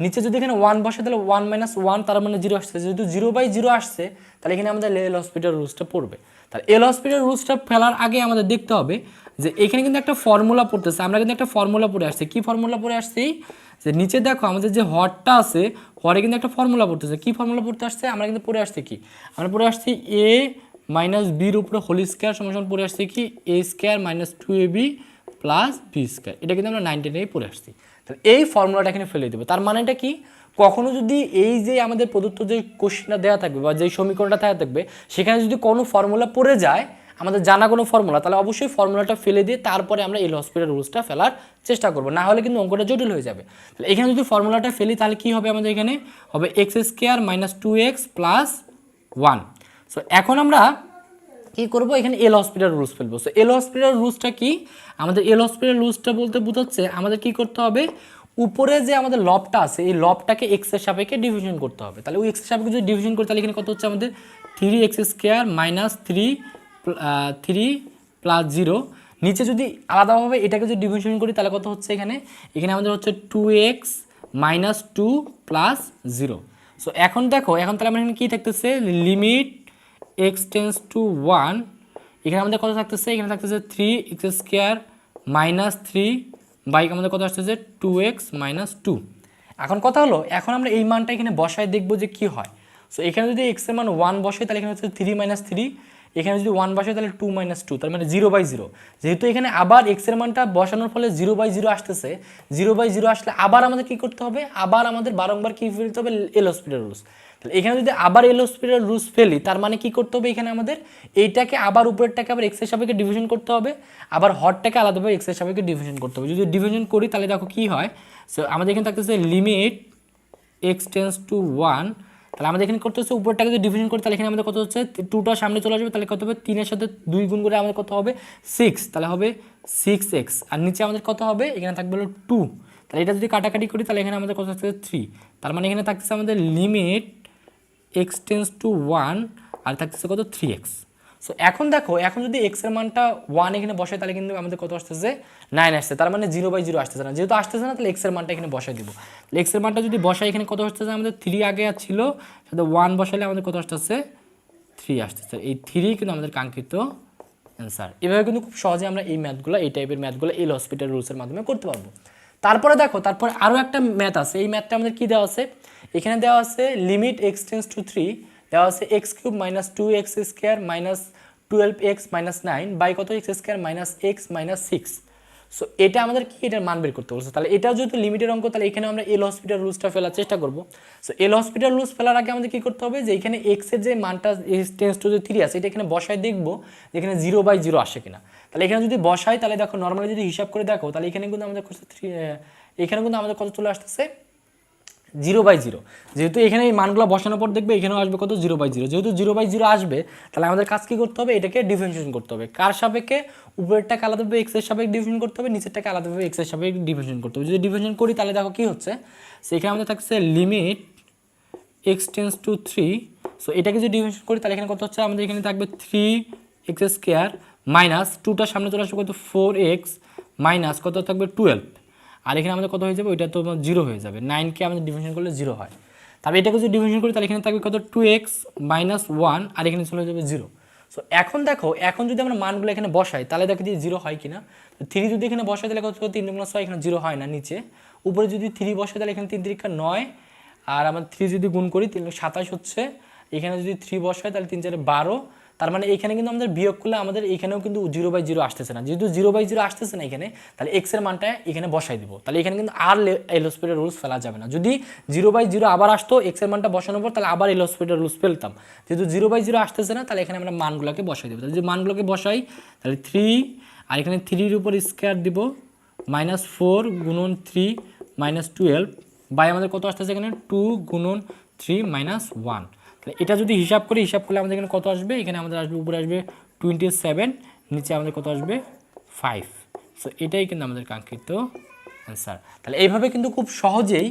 নিচে যদি এখানে 1 বসে তাহলে 1 মাইনাস 1, তার মানে 0 আসছে। যেহেতু 0/0 আসছে, তাহলে এখানে আমাদের এল হসপিটাল রুলসটা পড়বে। তাহলে এল হসপিটাল রুলসটা ফেলার আগে আমাদের দেখতে হবে যে এখানে কিন্তু একটা ফর্মুলা পড়তেছে। আমরা কিন্তু একটা ফর্মুলা পড়ে আসছি। কি ফর্মুলা পড়ে আসছি, যে নিচে দেখো আমাদের যে হরটা আছে, হরে কিন্তু একটা ফর্মুলা পড়তেছে। কি ফর্মুলা পড়তে আসছে, আমরা কিন্তু পড়ে আসছি কি, আমরা পড়ে আসছি a মাইনাস বির উপরে হোল স্কোয়ার সমান পড়ে আসছি কি a² minus 2ab plus b²। এটা কিন্তু আমরা 9-10 পড়ে আসছি। তাহলে এই ফর্মুলাটা এখানে ফেলে দেবে। তার মানেটা কি, কখনো যদি এই যে আমাদের প্রদত্ত যে কোশ্চেনটা দেওয়া থাকবে বা যে সমীকরণটা দেওয়া থাকবে, সেখানে যদি কোনো ফর্মুলা পড়ে যায়, আমাদের জানা কোনো ফর্মুলা, তাহলে অবশ্যই ফর্মুলাটা ফেলে দিয়ে তারপরে আমরা এল হসপিটাল রুলসটা ফেলার চেষ্টা করবো, না হলে কিন্তু অঙ্কটা জটিল হয়ে যাবে। তাহলে এখানে যদি ফর্মুলাটা ফেলি তাহলে কি হবে, আমাদের এখানে হবে x² minus 2x plus 1। So এখন আমরা কি করব, এখানে এল হসপিটাল রুলস ফেলবো। সো এল হসপিটাল রুলসটা কি, আমাদের এল হসপিটাল রুলসটা বলতে বোঝাচ্ছে আমাদের কি করতে হবে, উপরে যে আমাদের লবটা আছে এই লবটাকে এক্স এর সাপেক্ষে ডিভিশন করতে হবে। তাহলে ওই এক্স এর সাপেক্ষে যদি ডিভিশন করি তাহলে এখানে কত হচ্ছে আমাদের 3x² মাইনাস 3 প্লাস 0। নিচে যদি আলাদাভাবে এটাকে যদি ডিভিশন করি তাহলে কত হচ্ছে, এখানে আমাদের হচ্ছে 2x মাইনাস 2 প্লাস 0। সো এখন দেখো, এখন তাহলে আমরা এখানে কী থাকতেছে, লিমিট x টেন্স টু 1, এখানে আমাদের কত থাকতেছে, এখানে থাকতেছে 3x² মাইনাস 3 বাই আমাদের কত আসতেছে 2x মাইনাস 2। এখন কথা হলো, এখন আমরা এই মানটা এখানে বসায় দেখবো যে কি হয়। সো এখানে যদি x এর মান 1 বসে তাহলে এখানে হচ্ছে 3 মাইনাস 3, এখানে যদি 1 বসে তাহলে 2 মাইনাস 2, তার মানে 0/0। যেহেতু এখানে আবার x এর মানটা বসানোর ফলে 0/0 আসতেছে, 0/0 আসলে আবার আমাদের কি করতে হবে, আবার আমাদের বারংবার কি ফেলতে হবে, এল হসপিটাল রুলস। তাহলে এখানে যদি আবার এল হসপিটাল রুলস ফেলি, তার মানে কি করতে হবে, এখানে আমাদের এইটাকে আবার উপরেরটাকে আবার এক্স এর সাপেক্ষে ডিভিশন করতে হবে, আবার হরটাকে আলাদাভাবে এক্স এর সাপেক্ষে ডিভিশন করতে হবে। যদি ডিভিশন করি তাহলে দেখো কি হয়, সো আমাদের এখানে থাকতেছে লিমিট x টেন্স টু 1, তাহলে আমাদের এখানে করতে হচ্ছে উপরটাকে যদি ডিভিশন করি তাহলে এখানে আমাদের কত হচ্ছে 2টা সামনে চলে আসবে, তাহলে কত হবে 3 এর সাথে 2 গুণ করে আমাদের কত হবে 6, তাহলে হবে 6x। আর নিচে আমাদের কত হবে, এখানে থাকবে হলো 2, তাহলে এটা যদি কাটাকাটি করি তাহলে এখানে আমাদের কত থাকছে 3, তার মানে এখানে থাকতেছে আমাদের লিমিট x টেন্স টু 1 আর থাকতেছে কত 3x। সো এখন দেখো, এখন যদি x এর মানটা 1 এখানে বসাই তাহলে কিন্তু আমাদের কত আসতেছে 9 আসছে, তার মানে 0/0 আসতেছে না। যেহেতু আসতেছে না তাহলে x এর মানটা এখানে বসাই দিব। তাহলে x এর মানটা যদি বসাই এখানে কত আসতেছে, আমাদের 3 আগে ছিল, সাথে 1 বসাইলে আমাদের কত আসতেছে 3 আসতেছে। এই 3 কিন্তু আমাদের কাঙ্ক্ষিত অ্যান্সার। এভাবে কিন্তু খুব সহজে আমরা এই ম্যাথগুলো, এই টাইপের ম্যাথগুলো এল হসপিটাল রুলসের মাধ্যমে করতে পারবো। তারপরে দেখো, তারপরে আরও একটা ম্যাথ আছে। এই ম্যাথটা আমাদের কী দেওয়া আছে, এখানে দেওয়া আছে লিমিট এক্স টেন্স টু 3, দেওয়া আছে x cube minus 2x square minus 12x minus 9 by কত x square minus x minus 6। So এটা আমাদের কি, এটার মান বের করতে বলছে। তাহলে এটাও যেহেতু লিমিটের অঙ্ক, তাহলে এখানে আমরা এল হসপিটাল রুলসটা ফেলার চেষ্টা করবো। সো এল হসপিটাল রুলস ফেলার আগে আমাদের কী করতে হবে, যে এখানে এক্সের যে মানটা টেন্স টু যে 3 আছে, এটা এখানে বসায় দেখবো যে এখানে 0/0 আসে কিনা। তাহলে এখানে যদি বসাই, তাহলে দেখো নর্মালি যদি হিসাব করে দেখো, তাহলে এখানে কিন্তু আমাদের এখানে কিন্তু আমাদের কত চলে আসতেছে 0/0। যেহেতু এখানে এই মানগুলো বসানোর পর দেখবে এখানেও আসবে কত 0/0। যেহেতু 0/0 আসবে, তাহলে আমাদের কাজ কী করতে হবে, এটাকে ডিফারেন্সিয়েশন করতে হবে। কার সাপেক্ষে, উপরেরটাকে আলাদাভাবে এক্সের সাপেক্ষে ডিফারেন্সিয়েশন করতে হবে, নিচেরটাকে আলাদাভাবে এক্সের সাপেক্ষে ডিফারেন্সিয়েশন করতে হবে। যদি ডিফারেন্সিয়েশন করি, তাহলে দেখো কী হচ্ছে, সেখানে আমাদের থাকছে limit x tends to 3। So এটাকে যদি ডিফারেন্সিয়েশন করি, তাহলে এখানে কত হচ্ছে, আমাদের এখানে থাকবে 3x স্কোয়ার মাইনাস 2টার সামনে চলে আসবে কত 4x মাইনাস কত থাকবে 12। আর এখানে আমাদের কত হয়ে যাবে, ওইটা তো 0 হয়ে যাবে। 9কে আমাদের ডিভিশন করলে 0 হয়। তারপরে এটাকে যদি ডিভিশন করি, তাহলে এখানে থাকবে কত 2x মাইনাস 1, আর এখানে চলে যাবে 0। সো এখন দেখো, এখন যদি আমরা মানগুলো এখানে বসাই, তাহলে দেখো যে 0 হয় কিনা। তো 3 যদি এখানে বসাই, তাহলে কত 3 × 6, এখানে 0 হয় না নিচে। উপরে যদি 3 বসাই, তাহলে এখানে 3 × 3 = 9, আর আমার 3 যদি গুণ করি 3 × 27 হচ্ছে। এখানে যদি 3 বসাই, তাহলে 3 × 4 = 12। তার মানে এখানে কিন্তু আমাদের বিয়োগ করলে আমাদের এখানেও কিন্তু 0/0 আসতেছে না। যেহেতু 0/0 আসতেছে না এখানে, তাহলে এক্স এর মানটা এখানে বসাই দিব। তাহলে এখানে কিন্তু আর এল হসপিটাল রুলস ফেলা যাবে না। যদি 0/0 আবার আসতো এক্স এর মানটা বসানোর পর, তাহলে আবার এল হসপিটাল রুলস ফেলতাম। যেহেতু 0/0 আসতেছে না, তাহলে এখানে আমরা মানগুলোকে বসাই দেবো। তাহলে যদি মানগুলোকে বসাই, তাহলে 3, আর এখানে 3-র উপর স্কোয়ার দিব -4 গুণন 3 -12 বাই আমাদের কত আসতেছে এখানে 2 গুণন 3 -1। এটা যদি হিসাব করি, হিসাব করলে আমাদের এখানে কত আসবে, এখানে আমাদের আসবে উপরে আসবে 27, নিচে আমাদের কত আসবে 5। সো এটাই কিন্তু আমাদের কাঙ্ক্ষিত অ্যান্সার। তাহলে এইভাবে কিন্তু খুব সহজেই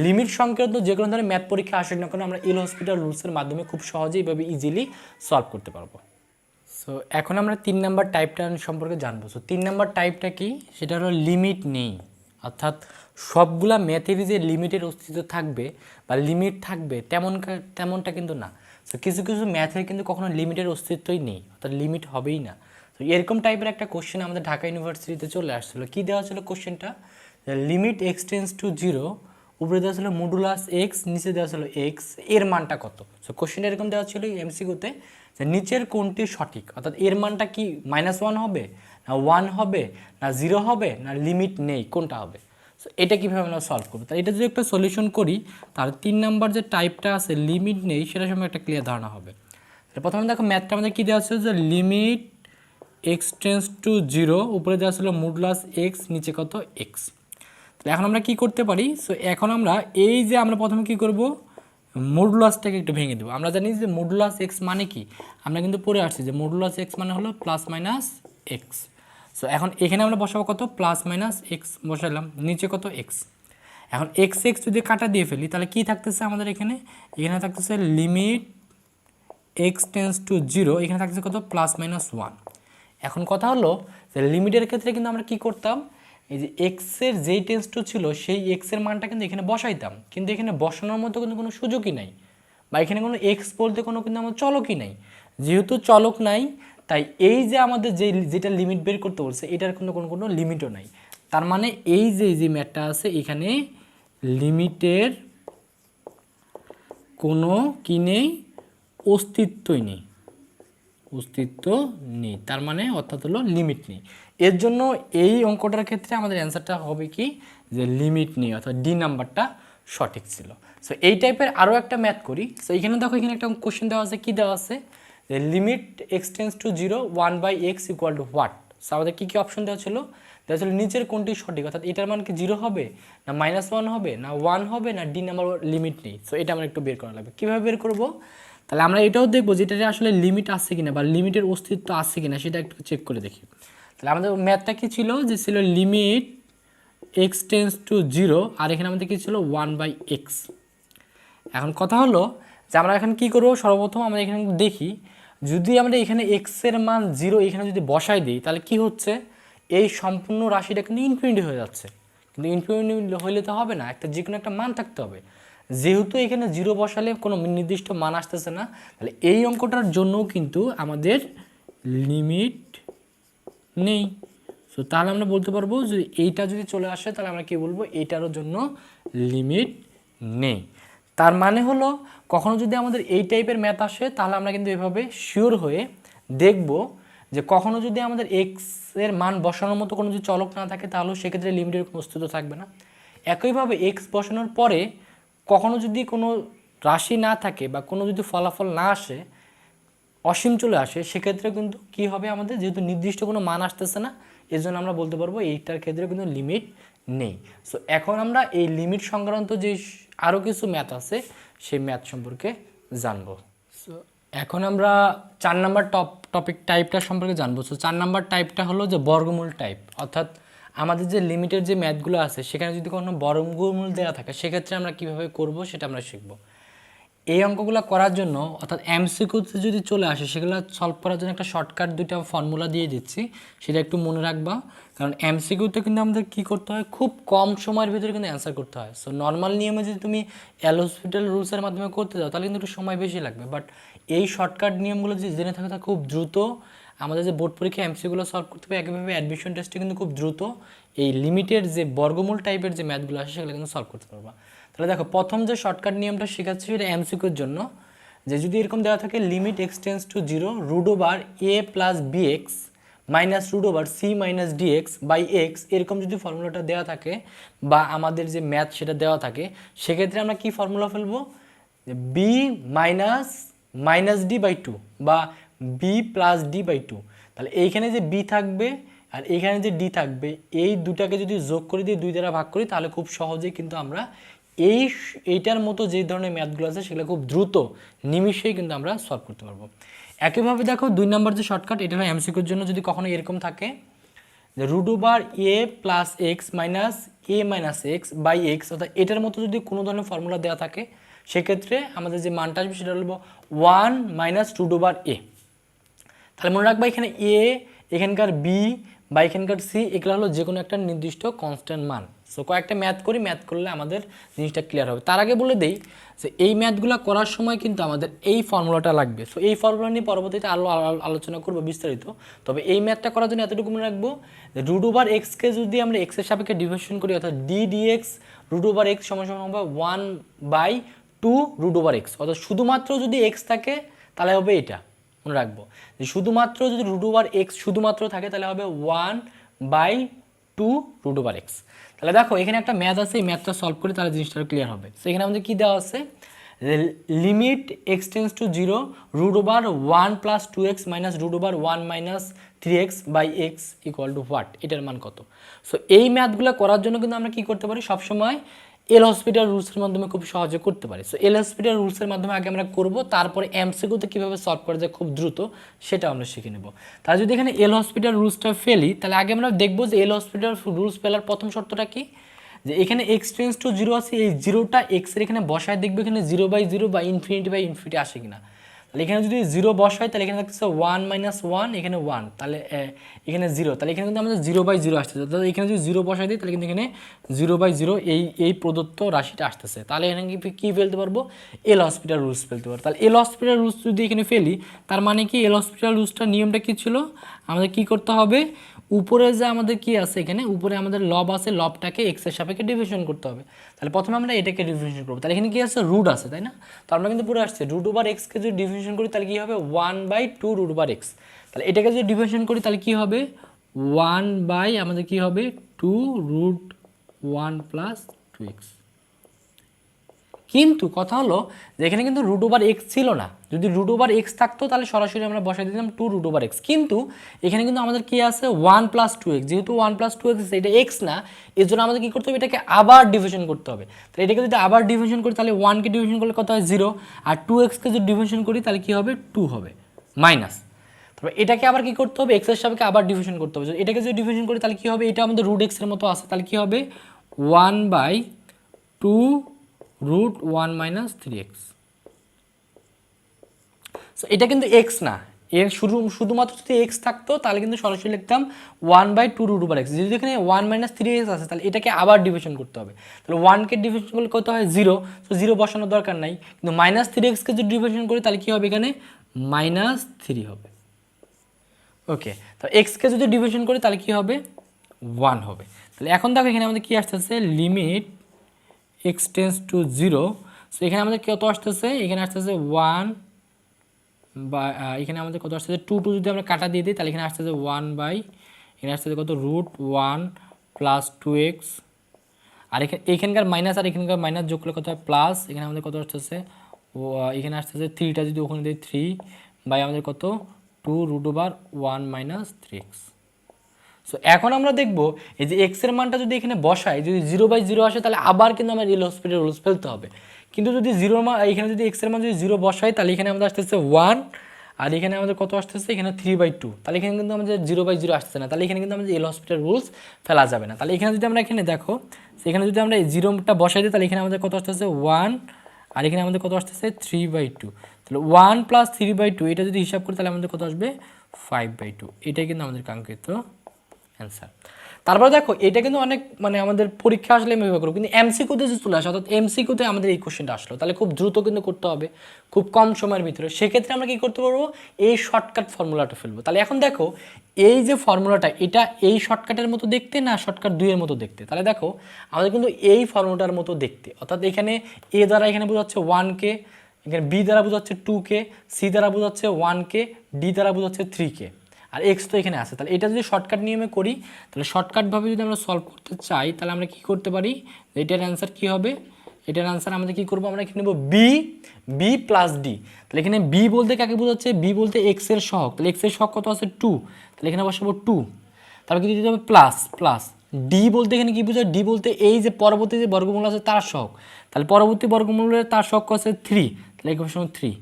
লিমিট সংক্রান্ত যে কোনো ধরনের ম্যাথ পরীক্ষা আসুক না কেন, আমরা এল হসপিটাল রুলসের মাধ্যমে খুব সহজেই এইভাবে ইজিলি সলভ করতে পারবো। সো এখন আমরা 3 নাম্বার টাইপটা সম্পর্কে জানবো। সো 3 নাম্বার টাইপটা কি, সেটা হলো লিমিট নেই। অর্থাৎ সবগুলা ম্যাথেরই যে লিমিটের অস্তিত্ব থাকবে বা লিমিট থাকবে তেমনটা কিন্তু না। সো কিছু কিছু ম্যাথের কিন্তু কখনো লিমিটের অস্তিত্বই নেই, অর্থাৎ লিমিট হবেই না। তো এরকম টাইপের একটা কোশ্চেন আমাদের ঢাকা ইউনিভার্সিটিতে চলে আসছিলো। কী দেওয়া ছিল কোশ্চেনটা, লিমিট এক্স টেন্স টু 0, উপরে দেওয়া ছিল মডুলাস এক্স, নিচে দেওয়া ছিল এক্স, এর মানটা কত। সো কোশ্চেনটা এরকম দেওয়া ছিল এমসিকিউতে, যে নিচের কোনটি সঠিক, অর্থাৎ এর মানটা কি -1 হবে, না 1 হবে, না 0 হবে, না লিমিট নেই, কোনটা হবে। সো এটা কীভাবে আমরা সলভ করবো, তাহলে এটা যদি একটা সলিউশন করি, তাহলে 3 নাম্বার যে টাইপটা আছে লিমিট নেই, সেটার সময় একটা ক্লিয়ার ধারণা হবে। প্রথমে দেখো ম্যাথটা আমাদের কী দেওয়া ছিল, যে লিমিট এক্স টেন্স টু 0, উপরে দেওয়া ছিল মডুলাস এক্স, নিচে কত এক্স। তাহলে এখন আমরা কি করতে পারি, সো এখন আমরা এই যে আমরা প্রথমে কি করব, মডুলাসটাকে একটু ভেঙে দেবো। আমরা জানি যে মডুলাস এক্স মানে কি, আমরা কিন্তু পড়ে আসছি যে মডুলাস এক্স মানে হলো +- এক্স। সো এখন এখানে আমরা বসাবো কত, +-এক্স বসালাম, নিচে কত এক্স। এখন এক্স যদি কাটা দিয়ে ফেলি, তাহলে কি থাকতেছে আমাদের এখানে, এখানে থাকতেছে লিমিট এক্স টেন্স টু 0, এখানে থাকতেছে কত +-1। এখন কথা হলো যে লিমিটের ক্ষেত্রে কিন্তু আমরা কি করতাম, এই যে এক্সের যেই টেন্স টু ছিল সেই এক্সের মানটা কিন্তু এখানে বসাইতাম, কিন্তু এখানে বসানোর মতো কিন্তু কোনো সুযোগই নাই, বা এখানে কোনো এক্স বলতে কোনো কিন্তু আমার চলকই নাই। যেহেতু চলক নাই, তাই এই যে আমাদের যেটা লিমিট বের করতে বলছে, এটার কিন্তু কোনো লিমিটও নাই। তার মানে এই যে ম্যাথটা আছে, এখানে লিমিটের কোনো কি নেই, অস্তিত্বই নেই, অস্তিত্ব নেই। তার মানে অর্থাৎ হলো লিমিট নেই। এর জন্য এই অঙ্কটার ক্ষেত্রে আমাদের অ্যান্সারটা হবে কি, যে লিমিট নেই, অর্থাৎ ডি নাম্বারটা সঠিক ছিল। সো এই টাইপের আরও একটা ম্যাথ করি। সো এখানে দেখো, এখানে একটা কোশ্চেন দেওয়া আছে, কী দেওয়া আছে, যে limit x tends to 0, 1/x = what. So আমাদের কী কী অপশন দেওয়া ছিল, দেওয়া ছিল নিচের কোনটি সঠিক, অর্থাৎ এটার মান কি 0 হবে, না -1 হবে, না 1 হবে, না ডি নাম্বার লিমিট নেই। সো এটা আমরা একটু বের করা লাগবে। কীভাবে বের করবো, তাহলে আমরা এটাও দেখবো যে এটাতে আসলে লিমিট আছে কিনা, বা লিমিটের অস্তিত্ব আছে কিনা, সেটা একটু চেক করে দেখি। তাহলে আমাদের ম্যাথটা কী ছিল, যে ছিল লিমিট এক্স টেন্স টু 0, আর এখানে আমাদের কী ছিল 1/x। এখন কথা হলো যে আমরা এখানে কী করবো, সর্বপ্রথম আমরা এখানে দেখি, যদি আমরা এখানে এক্সের মান 0 এখানে যদি বসাই দিই, তাহলে কি হচ্ছে, এই সম্পূর্ণ রাশিটা কিন্তু ইনফিনিটি হয়ে যাচ্ছে। কিন্তু ইনফিনিটি হইলে তো হবে না, যে কোনো একটা মান থাকতে হবে। যেহেতু এখানে 0 বসালে কোনো নির্দিষ্ট মান আসতেছে না, তাহলে এই অঙ্কটার জন্যও কিন্তু আমাদের লিমিট নেই। সো তাহলে আমরা বলতে পারবো যে এইটা যদি চলে আসে তাহলে আমরা কি বলবো, এইটারও জন্য লিমিট নেই। তার মানে হলো কখনো যদি আমাদের এই টাইপের ম্যাথ আসে তাহলে আমরা কিন্তু এভাবে শিওর হয়ে দেখব যে কখনো যদি আমাদের এক্স এর মান বসানোর মতো কোনো যদি চলক না থাকে তাহলে সেক্ষেত্রে লিমিটের কোনো অস্তিত্ব থাকবে না। একইভাবে এক্স বসানোর পরে কখনো যদি কোনো রাশি না থাকে বা কোনো যদি ফলাফল না আসে, অসীম চলে আসে, সেক্ষেত্রে কিন্তু কি হবে, আমাদের যেহেতু নির্দিষ্ট কোনো মান আসতেছে না, এর জন্য আমরা বলতে পারবো এইটার ক্ষেত্রে কিন্তু লিমিট নেই। সো এখন আমরা এই লিমিট সংক্রান্ত যে আরও কিছু ম্যাথ আছে সেই ম্যাথ সম্পর্কে জানবো। সো এখন আমরা 4 নাম্বার টপিক টাইপটা সম্পর্কে জানবো। সো 4 নাম্বার টাইপটা হলো যে বর্গমূল টাইপ, অর্থাৎ আমাদের যে লিমিটের যে ম্যাথগুলো আছে সেখানে যদি কোনো বর্গমূল দেওয়া থাকে সেক্ষেত্রে আমরা কীভাবে করব সেটা আমরা শিখব। এই অঙ্কগুলো করার জন্য অর্থাৎ এমসিকিউতে যদি চলে আসে সেগুলো সলভ করার জন্য একটা শর্টকাট দুইটা ফর্মুলা দিয়ে দিচ্ছি, সেটা একটু মনে রাখবা। কারণ এমসিকিউতে কিন্তু আমাদের কী করতে হয়, খুব কম সময়ের ভিতরে কিন্তু অ্যান্সার করতে হয়। সো নর্মাল নিয়মে যদি তুমি এল'হসপিটাল রুলসের মাধ্যমে করতে যাও তাহলে কিন্তু একটু সময় বেশি লাগবে, বাট এই শর্টকাট নিয়মগুলো যদি জেনে থাকে তা খুব দ্রুত আমাদের যে বোর্ড পরীক্ষা এমসিকিউগুলো সলভ করতে হবে, একইভাবে অ্যাডমিশন টেস্টে কিন্তু খুব দ্রুত এই লিমিটের যে বর্গমূল টাইপের যে ম্যাথগুলো আসে সেগুলো কিন্তু সলভ করতে পারবা। তাহলে দেখো প্রথম যে শর্টকাট নিয়মটা শেখাচ্ছি সেটা এমসিকিউর জন্য, যে যদি এরকম দেওয়া থাকে limit x tends to 0 root over a plus b x minus root over c minus d x by x, এরকম যদি ফর্মুলাটা দেওয়া থাকে বা আমাদের যে ম্যাথ সেটা দেওয়া থাকে, সেক্ষেত্রে আমরা কি ফর্মুলা ফেলবো, b minus minus d by 2 বা বি প্লাস ডি বাই 2। তাহলে এইখানে যে বি থাকবে আর এইখানে যে ডি থাকবে, এই দুটাকে যদি যোগ করে দিয়ে 2 দ্বারা ভাগ করি তাহলে খুব সহজেই কিন্তু আমরা এইটার মতো যে ধরনের ম্যাথগুলো আছে সেগুলো খুব দ্রুত নিমিষেই কিন্তু আমরা সলভ করতে পারবো। একইভাবে দেখো 2 নম্বর যে শর্টকাট, এটা হলো এমসিকিউর জন্য, যদি কখনো এরকম থাকে যে root over a plus x minus a minus x by x, অর্থাৎ এটার মতো যদি কোনো ধরনের ফর্মুলা দেওয়া থাকে সেক্ষেত্রে আমাদের যে মানটা আসবে সেটা হলো 1 মাইনাস রুট ওভার এ। তাহলে মনে রাখবা এখানে এ, এখানকার বি বা এখানকার সি, এগুলো হলো যে কোনো একটা নির্দিষ্ট কনস্ট্যান্ট মান। সো কয়েকটা ম্যাথ করি, ম্যাথ করলে আমাদের জিনিসটা ক্লিয়ার হবে। তার আগে বলে দেই যে এই ম্যাথগুলো করার সময় কিন্তু আমাদের এই ফর্মুলাটা লাগবে। সো এই ফর্মুলা নিয়ে পরবর্তীতে আরও আলোচনা করবো বিস্তারিত। তবে এই ম্যাথটা করার জন্য এতটুকু মনে রাখবো যে রুট ওভার এক্সকে যদি আমরা এক্সের সাপেক্ষে ডিভিশন করি, অর্থাৎ d dx root over x সমান সমান হবে 1/2 রুট ওভার এক্স, অর্থাৎ শুধুমাত্র যদি এক্স থাকে তাহলে হবে এটা মনে রাখবো, যে শুধুমাত্র যদি রুট ওভার এক্স শুধুমাত্র থাকে তাহলে হবে 1/2 রুট ওভার এক্স। তাহলে দেখো এখানে একটা ম্যাথ আছে, এই ম্যাথটা সলভ করে তাহলে জিনিসটা ক্লিয়ার হবে। সেখানে আমাদের কী দেওয়া আছে, limit x tends to 0 root over 1 plus 2x minus root over 1 minus 3x by x equal to what, এটার মান কত। সো এই ম্যাথগুলো করার জন্য কিন্তু আমরা কী করতে পারি, সবসময় এল'হসপিটাল রুলসের মাধ্যমে খুব সহজে করতে পারি। সো এল'হসপিটাল রুলসের মাধ্যমে আগে আমরা করব, তারপরে এমসিকিউতে কীভাবে সলভ করা যায় খুব দ্রুত সেটা আমরা শিখে নেব। তাহলে যদি এখানে এল'হসপিটাল রুলসটা ফেলি তাহলে আগে আমরা দেখব যে এল'হসপিটাল রুলস ফেলার প্রথম শর্তটা কি, যে এখানে এক্স টেন্স টু 0 আছে, এই জিরোটা এক্সের এখানে বসায় দেখবে এখানে 0/0 বা ইনফিনিটি আসে কিনা। তাহলে এখানে যদি 0 বসায় তাহলে এখানে থাকছে 1 মাইনাস 1, এখানে 1, তাহলে এখানে 0, তাহলে এখানে কিন্তু আমাদের 0/0 আসতেছে। তাহলে এখানে যদি 0 বসায় দিই তাহলে কিন্তু এখানে 0/0 এই প্রদত্ত রাশিটা আসতেছে। তাহলে এখানে কী ফেলতে পারবো, এল'হসপিটাল রুলস ফেলতে পারবো। তাহলে এল'হসপিটাল রুলস যদি এখানে ফেলি তার মানে কি, এল'হসপিটাল রুলসটার নিয়মটা কী ছিল, আমাদের কী করতে হবে, উপরে যে আমাদের কি আছে, এখানে উপরে আমাদের লব আছে, লবটাকে এক্সের সাপেক্ষে ডিভিশন করতে হবে। তাহলে প্রথমে আমরা এটাকে ডিভিশন করবো, তাহলে এখানে কি আছে, রুট আছে, তাই না। তো আমরা কিন্তু পুরো আসছে রুট ওভার এক্সকে যদি ডিভিশন করি তাহলে কী হবে 1/2 রুট ওভার এক্স। তাহলে এটাকে যদি ডিভিশন করি তাহলে কী হবে 1 আমাদের কী হবে 2 রুট 1 প্লাস 2x। কিন্তু কথা হলো যে এখানে কিন্তু রুট ওভার এক্স ছিল না, যদি রুট ওভার এক্স থাকতো তাহলে সরাসরি আমরা বসাই দিতাম 2 রুট ওভার এক্স। কিন্তু এখানে কিন্তু আমাদের কি আছে 1 প্লাস 2x, যেহেতু 1 প্লাস 2x এটা এক্স না, এর জন্য আমাদের কী করতে হবে, এটাকে আবার ডিভিশন করতে হবে। তাহলে এটাকে যদি আবার ডিভিশন করি তাহলে 1কে ডিভিশন করলে কত হয় 0, আর 2xকে যদি ডিভিশন করি তাহলে কী হবে 2 হবে মাইনাস। তবে এটাকে আবার কি করতে হবে, এক্সের সাপেক্ষে আবার ডিভিশন করতে হবে। এটাকে যদি ডিভিশন করি তাহলে কী হবে, এটা আমাদের রুট এক্সের মতো আছে, তাহলে কী হবে 1/2 রুট 1 মাইনাস 3x। সো এটা কিন্তু এক্স না, এর শুধুমাত্র যদি এক্স থাকতো তাহলে কিন্তু সরাসরি লিখতাম 1/2 রুট ওভার এক্স। যদি এখানে 1 মাইনাস 3x আছে তাহলে এটাকে আবার ডিভিশন করতে হবে। তাহলে 1কে ডিভিশন করলে কত হয় 0, তো 0 বসানোর দরকার নাই। কিন্তু মাইনাস 3xকে যদি ডিভিশন করি তাহলে কী হবে, এখানে -3 হবে। ওকে, তো এক্সকে যদি ডিভিশন করি তাহলে কি হবে 1 হবে। তাহলে এখন দেখো এখানে আমাদের কি আসতেছে limit x tends to 0। So এখানে আমাদের কত আসতেছে, এখানে আসতেছে 1 বা এখানে আমাদের কত আসতেছে 2 যদি আমরা কাটা দিয়ে দিই তাহলে এখানে আসতেছে 1 বাই, এখানে আসতেছে কত √1 প্লাস 2x, আর এখানকার মাইনাস আর এখানকার মাইনাস যোগ করলে কত হয় প্লাস, এখানে আমাদের কত আসতেছে এখানে আসতেছে 3টা যদি ওখানে দিই 3 বাই আমাদের কত 2√1 মাইনাস 3x। সো এখন আমরা দেখব এই যে এক্স এর মানটা যদি এখানে বসাই, যদি 0/0 আসে তাহলে আবার কিন্তু আমরা এল হসপিটাল রুলস ফেলতে হবে। কিন্তু যদি 0 মান এখানে যদি এক্স এর মান যদি 0 বসাই তাহলে এখানে আমাদের আসতেছে 1, আর এখানে আমাদের কত আসতেছে এখানে 3/2, তাহলে এখানে কিন্তু আমাদের 0/0 আসতেছে না, তাহলে এখানে কিন্তু আমাদের এল হসপিটাল রুলস ফেলা যাবে না। তাহলে এখানে যদি আমরা এখানে দেখো সেখানে যদি আমরা 0টা বসাই দিই তাহলে এখানে আমাদের কত আসতেছে 1, আর এখানে আমাদের কত আসতেছে 3/2, তাহলে 1 + 3/2 এটা যদি হিসাব করি তাহলে আমাদের কত আসবে 5/2। এটাই কিন্তু আমাদের কাঙ্ক্ষিত অ্যান্সার। তারপরে দেখো এটা কিন্তু অনেক মানে আমাদের পরীক্ষা আসলে আমি করবো, কিন্তু এমসিকিউতে যে চলে আসে, অর্থাৎ এমসিকিউতে আমাদের এই কোশ্চেনটা আসলো তাহলে খুব দ্রুত কিন্তু করতে হবে, খুব কম সময়ের ভিতরে। সেক্ষেত্রে আমরা কি করতে পারবো, এই শর্টকাট ফর্মুলাটা ফেলবো। তাহলে এখন দেখো এই যে ফর্মুলাটা এটা এই শর্টকাটের মতো দেখতে না শর্টকাট 2 এর মতো দেখতে, তাহলে দেখো আমাদের কিন্তু এই ফর্মুলাটার মতো দেখতে, অর্থাৎ এখানে এ দ্বারা এখানে বোঝাচ্ছে 1কে, এখানে বি দ্বারা বোঝাচ্ছে 2কে, সি দ্বারা বোঝাচ্ছে 1কে, ডি দ্বারা বোঝাচ্ছে 3কে, আর এক্স তো এখানে আছে। তাহলে এটা যদি শর্টকাট নিয়মে করি তাহলে শর্টকাটভাবে যদি আমরা সলভ করতে চাই তাহলে আমরা কি করতে পারি, এটার অ্যান্সার কি হবে, এটার অ্যান্সার আমাদের কি করবো, আমরা এখানে নেব বি প্লাস ডি। তাহলে এখানে বি বলতে কাকে বোঝাচ্ছে, বি বলতে এক্স এর সহগ, তাহলে এক্স এর সহগ কত আছে 2, তাহলে এখানে বসাবো 2, তারপর কি দিতে হবে প্লাস ডি বলতে এখানে কি বোঝায়, ডি বলতে এই যে পরবর্তী যে বর্গমূল আছে তার সহগ, তাহলে পরবর্তী বর্গমূলের তার সহগ আছে 3, তাহলে এখানে বসাবো 3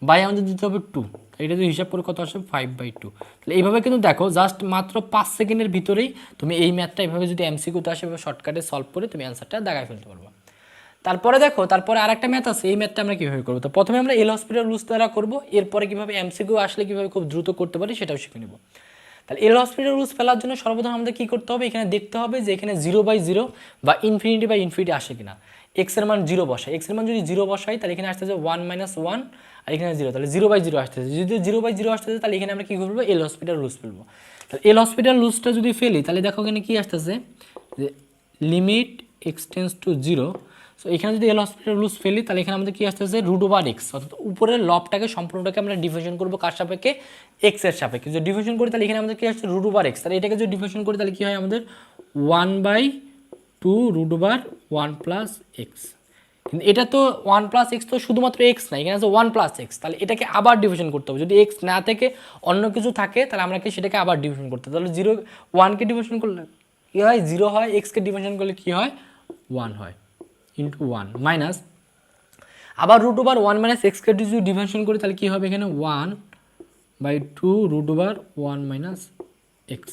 বাই আমাদের দিতে হবে 2, এটা যদি হিসাব করে কত আসবে 5/2। তাহলে এইভাবে কিন্তু দেখো জাস্ট মাত্র 5 সেকেন্ডের ভিতরেই তুমি এই ম্যাথটা এইভাবে যদি এমসিকিউতে আসে এভাবে শর্টকাটে সলভ করে তুমি অ্যান্সারটা দাগায় ফেলতে পারবে। তারপরে দেখো তারপরে আরেকটা ম্যাথ আছে, এই ম্যাথটা আমরা কীভাবে করবো, তো প্রথমে আমরা এল হসপিটাল রুলস দ্বারা করবো, এরপরে কীভাবে এমসিকিউ আসলে কীভাবে খুব দ্রুত করতে পারি সেটাও শিখে নেব। তাহলে এল হসপিটাল রুলস ফেলার জন্য সর্বপ্রথম আমাদের কী করতে হবে, এখানে দেখতে হবে যে এখানে 0/0 বা ইনফিনিটি আসে কিনা। এক্স এর মান 0 বসাই, এক্স এর মান যদি 0 বসাই তাহলে এখানে আসতেছে 1 - 1, আর এখানে 0, তাহলে 0/0 আসতেছে। যদি 0/0 আসতেছে তাহলে এখানে আমরা কী করবো, এল হসপিটাল রুলস ফেলবো। তাহলে এল হসপিটাল রুলসটা যদি ফেলি তাহলে দেখো এখানে কী আসতেছে যে limit x tends to 0। So এখানে যদি এল হসপিটাল রুলস ফেলি তাহলে এখানে আমাদের কী আসতেছে √x, অর্থাৎ উপরের লবটাকে সম্পূর্ণটাকে আমরা ডিভিশন করবো কার সাপেক্ষে, এক্স এর সাপেক্ষে। যদি ডিভিশন করি তাহলে এখানে আমাদের কী আসছে √x, তাহলে এটাকে যদি ডিভিশন করি তাহলে কী হয় আমাদের 1/2 √1 + x। কিন্তু এটা তো 1 + x তো শুধুমাত্র x না, এখানে আছে 1 + x, তাহলে এটাকে আবার ডিভিশন করতে হবে। যদি x না থেকে অন্য কিছু থাকে তাহলে আমরা সেটাকে আবার ডিভিশন করতে হবে। তাহলে 1কে ডিভিশন করলে কী হয় 0 হয়, xকে ডিভিশন করলে কী হয় 1 হয়, ইন্টু 1 মাইনাস আবার √1 - x কে যদি ডিভিশন করি তাহলে কী হবে এখানে 1/2 √1 - x।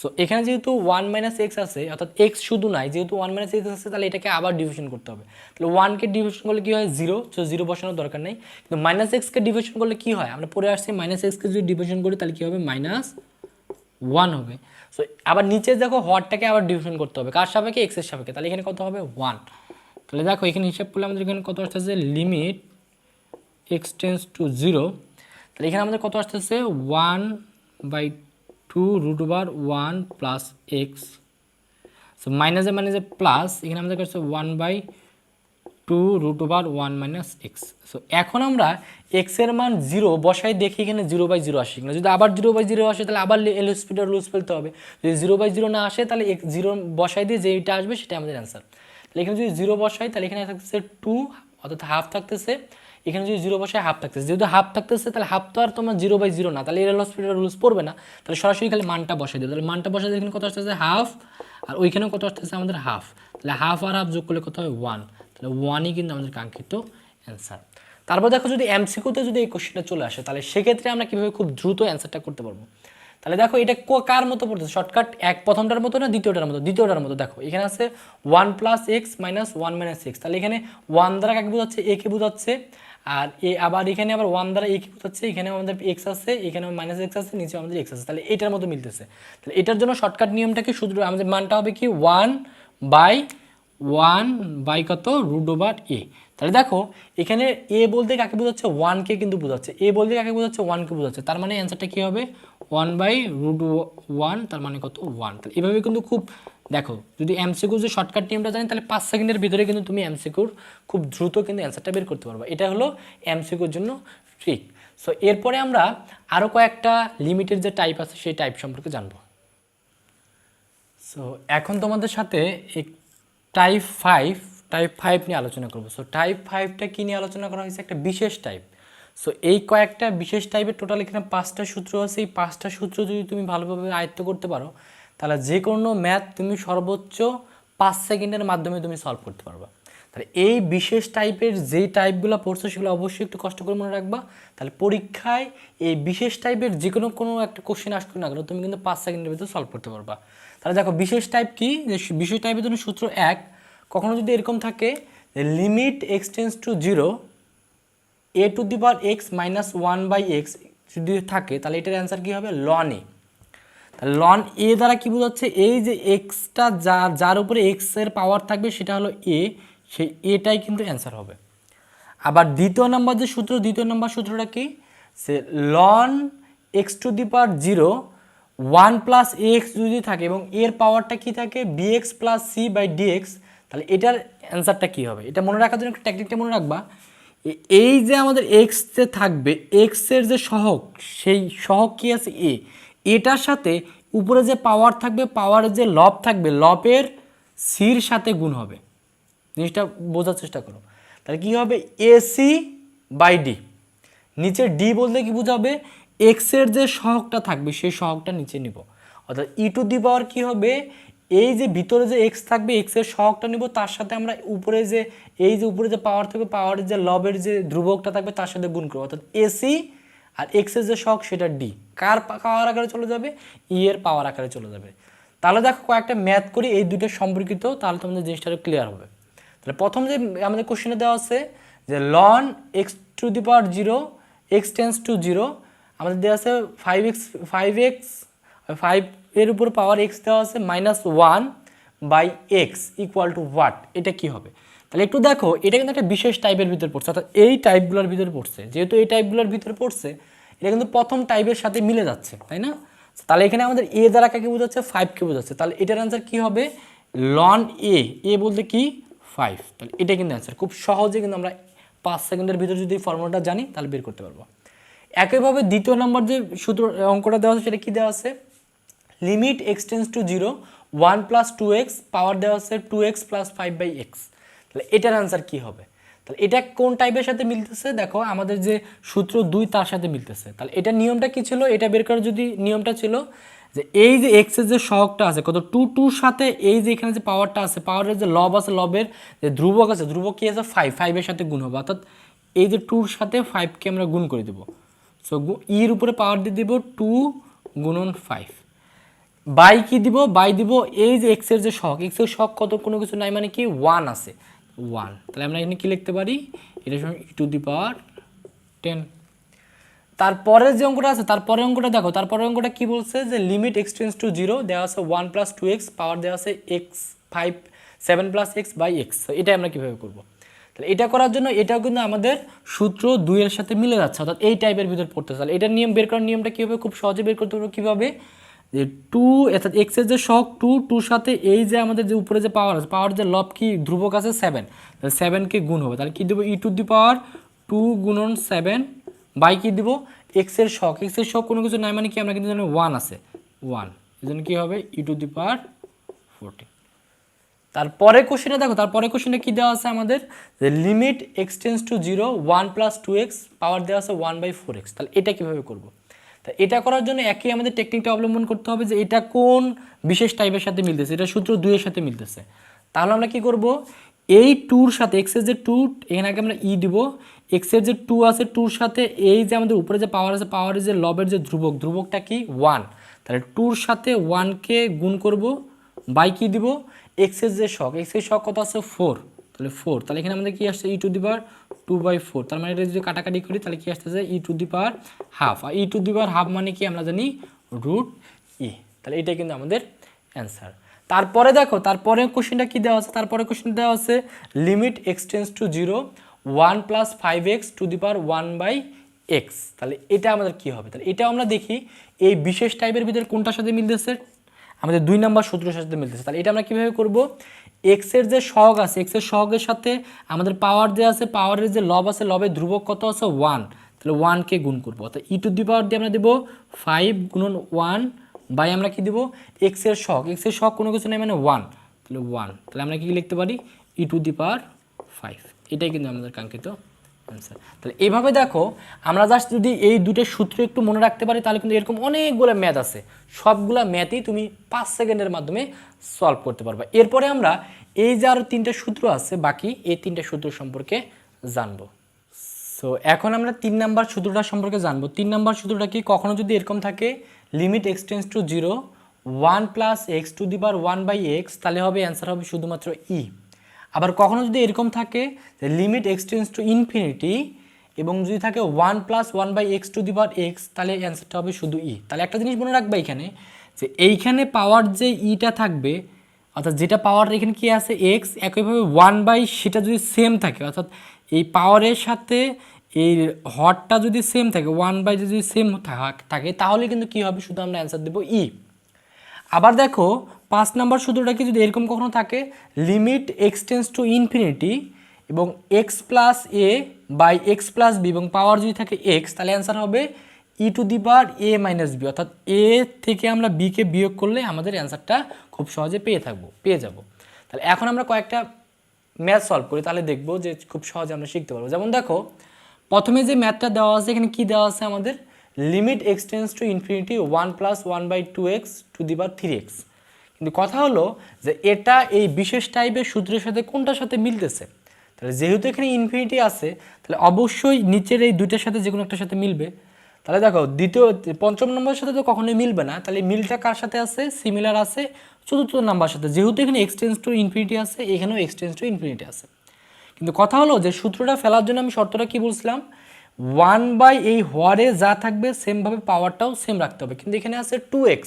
সো এখানে যেহেতু 1 - x আছে, অর্থাৎ x শুধু নাই, যেহেতু 1 - x আছে তাহলে এটাকে আবার ডিভিশন করতে হবে। তাহলে 1কে ডিভিশন করলে কী হয় 0, সো 0 বসানোর দরকার নেই। কিন্তু -xকে ডিভিশন করলে কী হয়, আমরা পরে আসছি -xকে যদি ডিভিশন করি তাহলে কী হবে -1 হবে। সো আবার নিচে দেখো হরটাকে আবার ডিভিশন করতে হবে কার সাপেক্ষে, x এর সাপেক্ষে, তাহলে এখানে কত হবে 1। তাহলে দেখো এখানে হিসাব করলে আমাদের এখানে কত আসতেছে লিমিট এক্স টেন্স টু 0, তাহলে এখানে আমাদের কত আসতেছে 1/2 √1 + x। সো মাইনাসে প্লাস, এখানে আমাদের কাছে 1/2 √1 - x। সো এখন আমরা x এর মান 0 বসাই দেখি এখানে 0/0 আসে কিনা। যদি আবার 0/0 আসে তাহলে আবার এল হসপিটাল রুলস ফেলতে হবে। যদি 0/0 না আসে তাহলে 0 বসাই দিয়ে যেটা আসবে সেটা আমাদের অ্যান্সার। তাহলে এখানে যদি 0 বসাই তাহলে এখানে থাকতেছে 2, অর্থাৎ হাফ থাকতেছে। এখানে যদি 0 বসায় হাফ থাকতেছে, যেহেতু হাফ থাকতেছে তাহলে হাফ তো আর তোমার 0/0 না, তাহলে এল হসপিটাল রুলস পড়বে না। তাহলে সরাসরি খালি মানটা বসাই দেবে, তাহলে মানটা বসাই দিয়ে এখানে কত আসতেছে হাফ, আর ওইখানেও কত আসতেছে আমাদের হাফ, তাহলে হাফ আর হাফ যোগ করলে কত হয় 1, তাহলে 1ই কিন্তু আমাদের কাঙ্ক্ষিত অ্যান্সার। তারপর দেখো যদি এমসিকিউতে যদি এই কোশ্চেনটা চলে আসে তাহলে সেক্ষেত্রে আমরা কীভাবে খুব দ্রুত অ্যান্সারটা করতে পারবো। তাহলে দেখো এটা কার মতো পড়তেছে, শর্টকাট প্রথমটার মতো না দ্বিতীয়টার মতো, দ্বিতীয়টার মতো। দেখো এখানে আছে 1 + x - 1 - x, তাহলে এখানে 1 দ্বারা কাকে বোঝাচ্ছে, a কে বোঝাচ্ছে, আর আবার এখানে আবার 1 দ্বারা a কে বোঝাচ্ছে, এখানে আমাদের x আছে, এখানে -x আছে, নিচে আমাদের x আছে, তাহলে এটার মতো মিলতেছে। তাহলে এটার জন্য শর্টকাট নিয়মটা কি, শুধু আমাদের মানটা হবে কি 1/1 1 বাই কত √a। তাহলে দেখো এখানে a বলতে কাকে বোঝাচ্ছে, 1কে কিন্তু বোঝাচ্ছে, a বলতে কাকে বোঝাচ্ছে, 1কে বোঝাচ্ছে। তার মানে অ্যান্সারটা কী হবে 1/√1, তার মানে কত 1। তাহলে এভাবে কিন্তু খুব দেখো, যদি এমসিকিউর যে শর্টকাট নিয়মটা জানি তাহলে 5 সেকেন্ডের ভিতরে কিন্তু তুমি এমসিকিউর খুব দ্রুত কিন্তু অ্যান্সারটা বের করতে পারবে। এটা হলো এমসিকিউর জন্য ট্রিক। সো এরপরে আমরা আরও কয়েকটা লিমিটের যে টাইপ আছে সেই টাইপ সম্পর্কে জানবো। সো এখন তোমাদের সাথে টাইপ 5 নিয়ে আলোচনা করবো। সো টাইপ 5টা কী নিয়ে আলোচনা করা হয়েছে, একটা বিশেষ টাইপ। সো এই কয়েকটা বিশেষ টাইপের টোটাল এখানে 5টা সূত্র আছে। এই 5টা সূত্র যদি তুমি ভালোভাবে আয়ত্ত করতে পারো তাহলে যে কোনো ম্যাথ তুমি সর্বোচ্চ 5 সেকেন্ডের মাধ্যমে তুমি সলভ করতে পারবা। তাহলে এই বিশেষ টাইপের যেই টাইপগুলো পড়ছো সেগুলো অবশ্যই একটু কষ্ট করে মনে রাখবা। তাহলে পরীক্ষায় এই বিশেষ টাইপের যে কোনো একটা কোশ্চেন আসবে না কেন তুমি কিন্তু 5 সেকেন্ডের ভিতরে সলভ করতে পারবা। তাহলে দেখো বিশেষ টাইপ কি, যে বিশেষ টাইপের জন্য সূত্র 1, কখনো যদি এরকম থাকে যে limit x tends to 0 a⁴x - 1/x যদি থাকে তাহলে এটার অ্যান্সার কী হবে ln a। তাহলে ln a দ্বারা কী বোঝাচ্ছে, এই যে এক্সটা যার উপরে এক্সের পাওয়ার থাকবে সেটা হলো a, সেই এটাই কিন্তু অ্যান্সার হবে। আবার দ্বিতীয় নম্বর যে সূত্র, দ্বিতীয় নম্বর সূত্রটা কি, সে ln x⁴ 1 + ax যদি থাকে এবং এর পাওয়ারটা কি থাকে bx + c/dx, তাহলে এটার অ্যান্সারটা কি হবে। এটা মনে রাখার জন্য একটা টেকনিকটা মনে রাখবা, এই যে আমাদের এক্স যে থাকবে এক্সের যে সহগ, সেই সহগ কি আছে এ, এটার সাথে উপরে যে পাওয়ার থাকবে পাওয়ারের যে লব থাকবে লবের সির সাথে গুণ হবে। জিনিসটা বোঝার চেষ্টা করো। তাহলে কী হবে ac/d, নিচে ডি বলতে কি বোঝাবে, এক্সের যে সহগটা থাকবে সেই সহগটা নিচে নিব, অর্থাৎ e⁴ কি হবে, এই যে ভিতরে যে এক্স থাকবে এক্সের সহগটা নিব, তার সাথে আমরা উপরে যে এই যে উপরে যে পাওয়ার থাকবে পাওয়ারের যে লবের যে ধ্রুবকটা থাকবে তার সাথে গুণ করবো, অর্থাৎ এসি আর এক্সের যে সহগ সেটা ডি, কার পাওয়ার আকারে চলে যাবে, ই এর পাওয়ার আকারে চলে যাবে। তাহলে দেখো কয়েকটা ম্যাথ করি এই দুটো সম্পর্কিত, তাহলে তোমাদের জিনিসটা ক্লিয়ার হবে। তাহলে প্রথম যে আমাদের কোশ্চেনে দেওয়া আছে যে ln x⁴ x tends to 0, আমাদের দেওয়া আছে 5 এর উপর পাওয়ার x দেওয়া আছে -1/x = হোয়াট, এটা কি হবে। তাহলে একটু দেখো এটা কিন্তু একটা বিশেষ টাইপের ভিতরে পড়ছে, অর্থাৎ এই টাইপগুলোর ভিতরে পড়ছে, যেহেতু এই টাইপগুলোর ভিতরে পড়ছে এটা কিন্তু প্রথম টাইপের সাথে মিলে যাচ্ছে, তাই না। তাহলে এখানে আমাদের এ দ্বারা কাকে বোঝাচ্ছে, 5কে বোঝাচ্ছে, তাহলে এটার অ্যান্সার কী হবে ln a বলতে কি 5। তাহলে এটা কিন্তু অ্যান্সার, খুব সহজে কিন্তু আমরা 5 সেকেন্ডের ভিতরে যদি ফর্মুলাটা জানি তাহলে বের করতে পারবো। একইভাবে দ্বিতীয় নম্বর যে সূত্র অঙ্কটা দেওয়া আছে সেটা কি দেওয়া আছে, limit x tends to 0 1 + 2x, পাওয়ার দেওয়া আছে 2x + 5/x, তাহলে এটার অ্যান্সার কি হবে। তাহলে এটা কোন টাইপের সাথে মিলতেছে, দেখো আমাদের যে সূত্র 2 তার সাথে মিলতেছে। তাহলে এটা নিয়মটা কি ছিল, এটা বের করার যদি নিয়মটা ছিল যে এই যে এক্সের যে সহগটা আছে কত 2 সাথে এই যে এখানে যে পাওয়ারটা আছে পাওয়ারের যে লব আছে লবের যে ধ্রুবক আছে ধ্রুবক কি আছে 5 এর সাথে গুণ হবে, অর্থাৎ এই যে 2-র সাথে 5কে আমরা গুণ করে দেবো। সো ইর উপরে পাওয়ার দিয়ে দিব 2 × 5, বাই কি দিব, বাই দিব এই যে এক্সের যে সহগ, এক্সের সহগ কত কোনো কিছু নাই মানে কি 1 আছে 1, তাহলে আমরা এখানে কি লিখতে পারি, এটা সমান e⁻10। তারপরের যে অঙ্কটা আছে তারপরের অঙ্কটা দেখো, তারপরের অঙ্কটা কি বলছে যে লিমিট x টেন্স টু 0 দেওয়া আছে 1 + 2x, পাওয়ার দেওয়া আছে7 + x/x, এটা আমরা কিভাবে করব। তাহলে এটা করার জন্য এটাও কিন্তু আমাদের সূত্র 2 এর সাথে মিলে যাচ্ছে, অর্থাৎ এই টাইপের ভিতর পড়তে। তাহলে এটার নিয়ম বের করার নিয়মটা কী হবে, খুব সহজে বের করতে পারবো কীভাবে, যে 2 অর্থাৎ এক্সের যে সহগ 2 সাথে এই যে আমাদের যে উপরে যে পাওয়ার আছে পাওয়ার যে লব কি ধ্রুবক আছে 7, তাহলে 7কে গুণ হবে, তাহলে কী দেবো e⁻2 × 7 বাই কী দিব এক্সের সহগ, এক্সের সহগ কোনো কিছু নাই মানে কি আমরা কিন্তু জানি 1 আছে 1, এই জন্য কী হবে e⁻14। তারপরে কোশ্চেনে দেখো, তারপরে কোশ্চেনে কী দেওয়া আছে আমাদের, যে limit x tends to 0 1 + 2x, পাওয়ার দেওয়া আছে 1/4x, তাহলে এটা কীভাবে করব। তা এটা করার জন্য একই আমাদের টেকনিকটা অবলম্বন করতে হবে যে এটা কোন বিশেষ টাইপের সাথে মিলতেছে, এটা সূত্র 2 এর সাথে মিলতেছে। তাহলে আমরা কি করব, এই 2-র সাথে এক্সের যে 2 এখানে আগে আমরা ই দিব, এক্সের যে 2 আছে 2-র সাথে এই যে আমাদের উপরে যে পাওয়ার আছে পাওয়ারের যে লবের যে ধ্রুবকটা কি 1, তাহলে 2-র সাথে 1কে গুণ করব, বাই কি দিব এক্সের যে সহগ, এক্সের সহগ কত আছে 4, তাহলে 4, তাহলে এখানে আমাদের কি আসছে e⁻2/4, তার মানে এটা যদি কাটাকাটি করি তাহলে কি আসতেছে e⁻½ আর e⁻½ মানে কি আমরা জানি √e, তাহলে এটাই কিন্তু আমাদের অ্যান্সার। তারপরে দেখো তারপরে কোশ্চেনটা কি দেওয়া আছে, তারপরে কোশ্চেন দেওয়া আছে limit x tends to 0 1 + 5x two the power 1/x। তাহলে এটা আমাদের কি হবে, তাহলে এটা আমরা দেখি এই বিশেষ টাইপের ভিতরে কোনটার সাথে মিলতেছে, আমাদের 2 নম্বর সূত্রের সাথে মিলতেছে। তাহলে এটা আমরা কিভাবে করব, এক্স এর যে সহগ আছে এক্স এর সহগের সাথে আমাদের পাওয়ার যে আছে পাওয়ারের যে লব আছে লবের ধ্রুবক কত আছে 1, তাহলে 1 কে গুণ করব, অর্থাৎ ই টু দি পাওয়ার দিয়ে আমরা দেব 5 গুণন 1 বাই আমরা কি দেব এক্স এর সহগ কোনো কিছু নেই মানে 1, তাহলে 1, তাহলে আমরা কি লিখতে পারি ই টু দি পাওয়ার 5। এটাই কিন্তু আমাদের কাঙ্ক্ষিত আনসার। তাহলে এইভাবে দেখো আমরা জাস্ট যদি এই দুটো সূত্র একটু মনে রাখতে পারি তাহলে কিন্তু এরকম অনেকগুলো ম্যাথ আছে, সবগুলা ম্যাথই তুমি 5 সেকেন্ডের মাধ্যমে সলভ করতে পারবে। এরপরে আমরা এই যে আরও 3টে সূত্র আছে বাকি এই 3টে সূত্র সম্পর্কে জানবো। সো এখন আমরা 3 নাম্বার সূত্রটা সম্পর্কে জানবো। 3 নাম্বার সূত্রটা কি, কখনো যদি এরকম থাকে limit x tends to 0 1 + x two the power 1/x, তাহলে হবে অ্যান্সার হবে শুধুমাত্র ই। আবার কখনো যদি এরকম থাকে যে limit x tends to infinity এবং যদি থাকে 1 + 1/x two the power x, তাহলে অ্যান্সারটা হবে শুধু ই। তাহলে একটা জিনিস মনে রাখবে এখানে যে এইখানে পাওয়ার যে ইটা থাকবে অর্থাৎ যেটা পাওয়ার এখানে কি আছে x, একইভাবে 1/ সেটা যদি সেম থাকে অর্থাৎ এই পাওয়ারের সাথে এই হরটা যদি সেম থাকে 1/ যদি সেম থাকে তাহলে কিন্তু কি হবে শুধু আমরা অ্যান্সার দেবো ই। আবার দেখো 5 নাম্বার সূত্রটা কি যদি এরকম কখনো থাকে limit x tends to infinity এবং x + a by x + b এবং পাওয়ার যদি থাকে x, তাহলে অ্যান্সার হবে e to the power a - b, অর্থাৎ a থেকে আমরা b কে বিয়োগ করলে আমাদের অ্যান্সারটা খুব সহজে পেয়ে যাব। তাহলে এখন আমরা কয়েকটা ম্যাথ সলভ করি তাহলে দেখবো যে খুব সহজে আমরা শিখতে পারবো। যেমন দেখো প্রথমে যে ম্যাথটা দেওয়া আছে এখানে কি দেওয়া আছে আমাদের limit x tends to infinity 1 + 1/2x two the power 3x। কিন্তু কথা হলো যে এটা এই বিশেষ টাইপের সূত্রের সাথে কোনটার সাথে মিলতেছে, তাহলে যেহেতু এখানে ইনফিনিটি আছে তাহলে অবশ্যই নিচের এই দুইটার সাথে যে কোনো একটার সাথে মিলবে। তাহলে দেখো পঞ্চম নম্বরের সাথে তো কখনোই মিলবে না, তাহলে মিলটা কার সাথে আছে সিমিলার আছে চতুর্থ নাম্বার সাথে, যেহেতু এখানে এক্স টেন্স টু ইনফিনিটি আছে এখানেও এক্স টেন্স টু ইনফিনিটি আছে। কিন্তু কথা হলো যে সূত্রটা ফেলার জন্য আমি শর্তটা কি বলছিলাম 1/, এই হরে যা থাকবে সেমভাবে পাওয়ারটাও সেম রাখতে হবে, কিন্তু এখানে আছে 2x